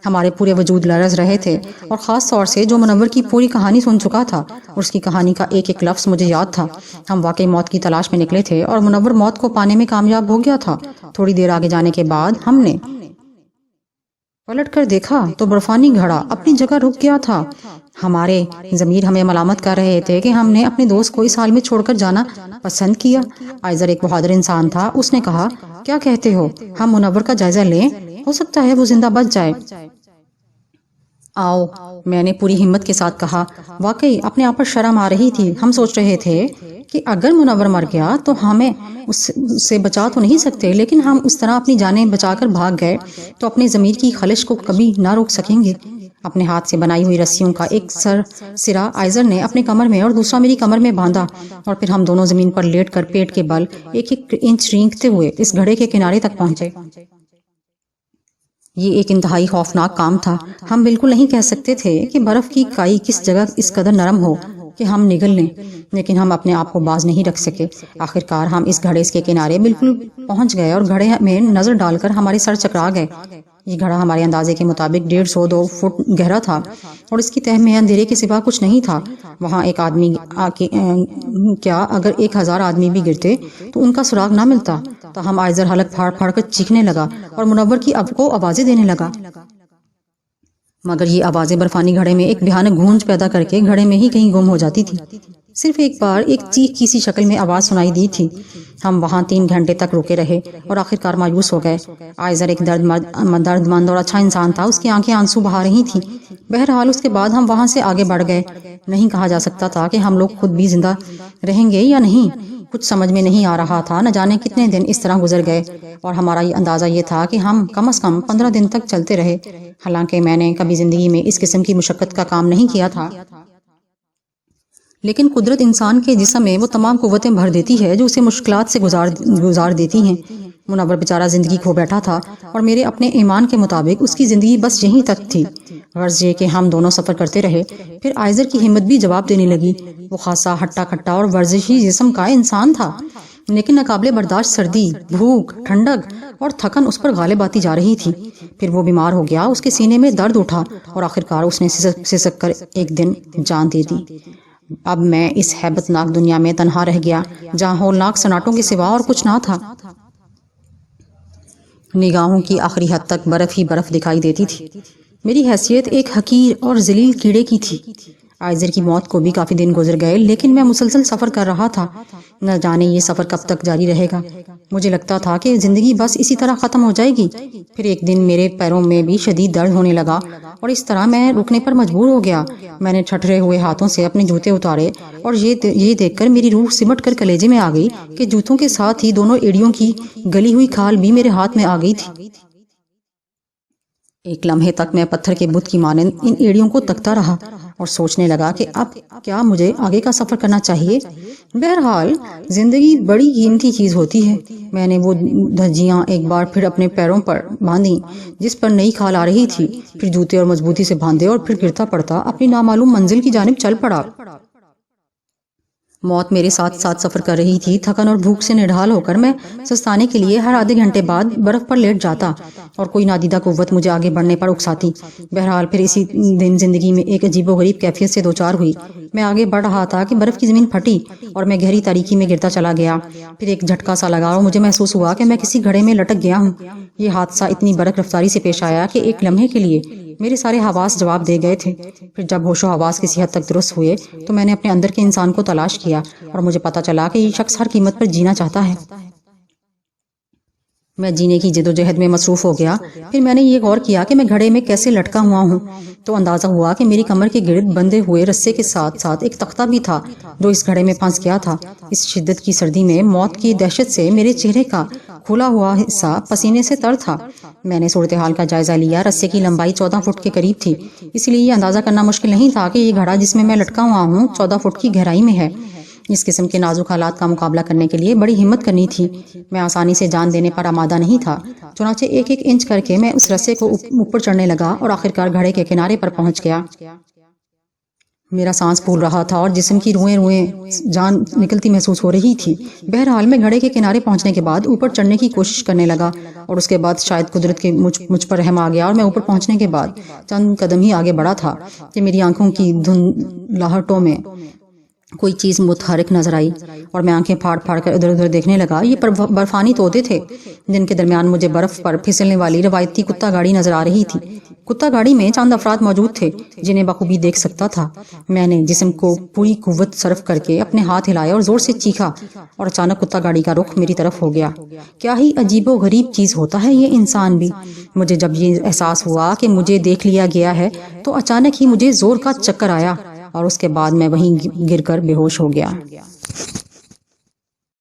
Speaker 1: ہمارے پورے وجود لرز رہے تھے، اور خاص طور سے جو منور کی پوری کہانی سن چکا تھا، اس کی کہانی کا ایک ایک لفظ مجھے یاد تھا۔ ہم واقعی موت کی تلاش میں نکلے تھے، اور منور موت کو پانے میں کامیاب ہو گیا تھا۔ تھوڑی دیر آگے جانے کے بعد ہم نے پلٹ کر دیکھا تو برفانی گھڑا اپنی جگہ رک گیا تھا۔ ہمارے ضمیر ہمیں ملامت کر رہے تھے کہ ہم نے اپنے دوست کو اس حال میں چھوڑ کر جانا پسند کیا۔ آئزر ایک بہادر انسان تھا، اس نے کہا، کیا کہتے ہو، ہم منور کا جائزہ لیں، ہو سکتا ہے وہ زندہ بچ جائے۔ آؤ، میں نے پوری ہمت کے ساتھ کہا۔ واقعی اپنے آپ پر شرم آ رہی تھی۔ ہم سوچ رہے تھے کہ اگر منور مر گیا تو ہمیں اس سے بچا تو نہیں سکتے، لیکن ہم اس طرح اپنی جانیں بچا کر بھاگ گئے تو اپنے ضمیر کی خلش کو کبھی نہ روک سکیں گے۔ اپنے ہاتھ سے بنائی ہوئی رسیوں کا ایک سرا آئزر نے اپنے کمر میں اور دوسرا میری کمر میں باندھا، اور پھر ہم دونوں زمین پر لیٹ کر پیٹ کے بل ایک ایک انچ رینگتے ہوئے اس گھڑے کے کنارے تک پہنچے۔ یہ ایک انتہائی خوفناک کام تھا۔ ہم بالکل نہیں کہہ سکتے تھے کہ برف کی کائی کس جگہ اس قدر نرم ہو کہ ہم نگل لیں، لیکن ہم اپنے آپ کو باز نہیں رکھ سکے۔ آخرکار ہم اس گھڑے کے کنارے بالکل پہنچ گئے، اور گھڑے میں نظر ڈال کر ہمارے سر چکرا گئے۔ یہ گھڑا ہمارے اندازے کے مطابق 150-2 فٹ گہرا تھا، اور اس کی تہہ میں اندھیرے کے سوا کچھ نہیں تھا۔ وہاں ایک آدمی کیا اگر 1000 آدمی بھی گرتے تو ان کا سراغ نہ ملتا۔ تو ہم آئزر حلق پھاڑ پھاڑ کر چیخنے لگا اور منور کی اب کو آوازیں دینے لگا، مگر یہ آوازیں برفانی گھڑے میں ایک بھیانک گونج پیدا کر کے گھڑے میں ہی کہیں گم ہو جاتی تھی۔ صرف ایک بار ایک چیخ کی سی شکل میں آواز سنائی دی تھی۔ ہم وہاں 3 گھنٹے تک روکے رہے اور آخرکار مایوس ہو گئے۔ آئزر ایک درد مند اور اچھا انسان تھا، اس کی آنکھیں آنسو بہا رہی تھیں۔ بہرحال اس کے بعد ہم وہاں سے آگے بڑھ گئے۔ نہیں کہا جا سکتا تھا کہ ہم لوگ خود بھی زندہ رہیں گے یا نہیں، کچھ سمجھ میں نہیں آ رہا تھا۔ نہ جانے کتنے دن اس طرح گزر گئے، اور ہمارا یہ اندازہ یہ تھا کہ ہم کم از کم 15 دن تک چلتے رہے۔ حالانکہ میں نے کبھی زندگی میں اس قسم کی مشقت کا کام نہیں کیا تھا، لیکن قدرت انسان کے جسم میں وہ تمام قوتیں بھر دیتی ہے جو اسے مشکلات سے گزار دیتی ہیں۔ منور بیچارہ زندگی کھو بیٹھا تھا، اور میرے اپنے ایمان کے مطابق اس کی زندگی بس یہیں تک تھی۔ غرض یہ کہ ہم دونوں سفر کرتے رہے۔ پھر آئزر کی ہمت بھی جواب دینے لگی۔ وہ خاصا ہٹا کھٹا اور ورزشی جسم کا انسان تھا، لیکن ناقابل برداشت سردی، بھوک، ٹھنڈک اور تھکن اس پر غالب آتی جا رہی تھی۔ پھر وہ بیمار ہو گیا، اس کے سینے میں درد اٹھا، اور آخرکار اس نے سسک کر ایک دن جان دے دی۔ اب میں اس ہیبت ناک دنیا میں تنہا رہ گیا، جہاں ہولناک سناٹوں کے سوا اور کچھ نہ تھا۔ نگاہوں کی آخری حد تک برف ہی برف دکھائی دیتی تھی۔ میری حیثیت ایک حقیر اور ذلیل کیڑے کی تھی۔ آئزر کی موت کو بھی کافی دن گزر گئے، لیکن میں مسلسل سفر کر رہا تھا۔ نہ جانے یہ سفر کب تک جاری رہے گا۔ مجھے لگتا تھا کہ زندگی بس اسی طرح ختم ہو جائے گی۔ پھر ایک دن میرے پیروں میں بھی شدید درد ہونے لگا، اور اس طرح میں رکنے پر مجبور ہو گیا۔ میں نے ٹھٹرے ہوئے ہاتھوں سے اپنے جوتے اتارے، اور یہ دیکھ کر میری روح سمٹ کر کلیجے میں آ گئی کہ جوتوں کے ساتھ ہی دونوں ایڑیوں کی گلی ہوئی کھال بھی میرے ہاتھ میں آ گئی تھی۔ ایک لمحے تک میں پتھر کے بت کی مانند ان ایڑیوں کو تکتا رہا اور سوچنے لگا کہ اب کیا مجھے آگے کا سفر کرنا چاہیے۔ بہرحال زندگی بڑی قیمتی چیز ہوتی ہے۔ میں نے وہ دھجیاں ایک بار پھر اپنے پیروں پر باندھی جس پر نئی کھال آ رہی تھی، پھر جوتے اور مضبوطی سے باندھے، اور پھر گرتا پڑتا اپنی نامعلوم منزل کی جانب چل پڑا۔ موت میرے ساتھ ساتھ سفر کر رہی تھی۔ تھکن اور بھوک سے نڈھال ہو کر میں سستانے کے لیے ہر آدھے گھنٹے بعد برف پر لیٹ جاتا، اور کوئی نادیدہ قوت مجھے آگے بڑھنے پر اکساتی۔ بہرحال پھر اسی دن زندگی میں ایک عجیب و غریب کیفیت سے دوچار ہوئی۔ میں آگے بڑھ رہا تھا کہ برف کی زمین پھٹی، اور میں گہری تاریکی میں گرتا چلا گیا۔ پھر ایک جھٹکا سا لگا، اور مجھے محسوس ہوا کہ میں کسی گھڑے میں لٹک گیا ہوں۔ یہ حادثہ اتنی برق رفتاری سے پیش آیا کہ ایک لمحے کے لیے میرے سارے حواس جواب دے گئے تھے۔ پھر جب ہوش و حواس کسی حد تک درست ہوئے تو میں نے اپنے اندر کے انسان کو تلاش کیا، اور مجھے پتا چلا کہ یہ شخص ہر قیمت پر جینا چاہتا ہے۔ میں جینے کی جدوجہد میں مصروف ہو گیا۔ پھر میں نے یہ غور کیا کہ میں گھڑے میں کیسے لٹکا ہوا ہوں، تو اندازہ ہوا کہ میری کمر کے گرد بندھے ہوئے رسے کے ساتھ ساتھ ایک تختہ بھی تھا جو اس گھڑے میں پھنس گیا تھا۔ اس شدت کی سردی میں موت کی دہشت سے میرے چہرے کا کھلا ہوا حصہ پسینے سے تر تھا۔ میں نے صورتحال کا جائزہ لیا۔ رسے کی لمبائی 14 فٹ کے قریب تھی، اس لیے یہ اندازہ کرنا مشکل نہیں تھا کہ یہ گھڑا جس میں میں لٹکا ہوا ہوں 14 فٹ کی گہرائی میں ہے۔ اس قسم کے نازک حالات کا مقابلہ کرنے کے لیے بڑی ہمت کرنی تھی۔ میں آسانی سے جان دینے پر آمادہ نہیں تھا، چنانچہ ایک ایک انچ کر کے میں اس رسے کو اوپر چڑھنے لگا اور آخرکار گھڑے کے کنارے پر پہنچ گیا۔ میرا سانس پھول رہا تھا اور جسم کی روئیں روئیں جان نکلتی محسوس ہو رہی تھی۔ بہرحال میں گھڑے کے کنارے پہنچنے کے بعد اوپر چڑھنے کی کوشش کرنے لگا، اور اس کے بعد شاید قدرت کے مجھ پر رحم آ گیا اور میں اوپر پہنچنے کے بعد چند قدم ہی آگے بڑھا تھا کہ میری آنکھوں کی دھندلاہٹوں میں کوئی چیز متحرک نظر آئی، اور میں آنکھیں پھاڑ پھاڑ کر ادھر ادھر دیکھنے لگا۔ یہ برفانی تودے تھے جن کے درمیان مجھے برف پر پھسلنے والی روایتی کتا گاڑی نظر آ رہی تھی۔ کتا گاڑی میں چند افراد موجود تھے جنہیں بخوبی دیکھ سکتا تھا۔ میں نے جسم کو پوری قوت صرف کر کے اپنے ہاتھ ہلائے اور زور سے چیخا، اور اچانک کتا گاڑی کا رخ میری طرف ہو گیا۔ کیا ہی عجیب و غریب چیز ہوتا ہے یہ انسان بھی۔ مجھے جب یہ احساس ہوا کہ مجھے دیکھ لیا گیا ہے تو اچانک ہی مجھے زور کا چکر آیا، اور اس کے بعد میں وہیں گر کر بے ہوش ہو گیا۔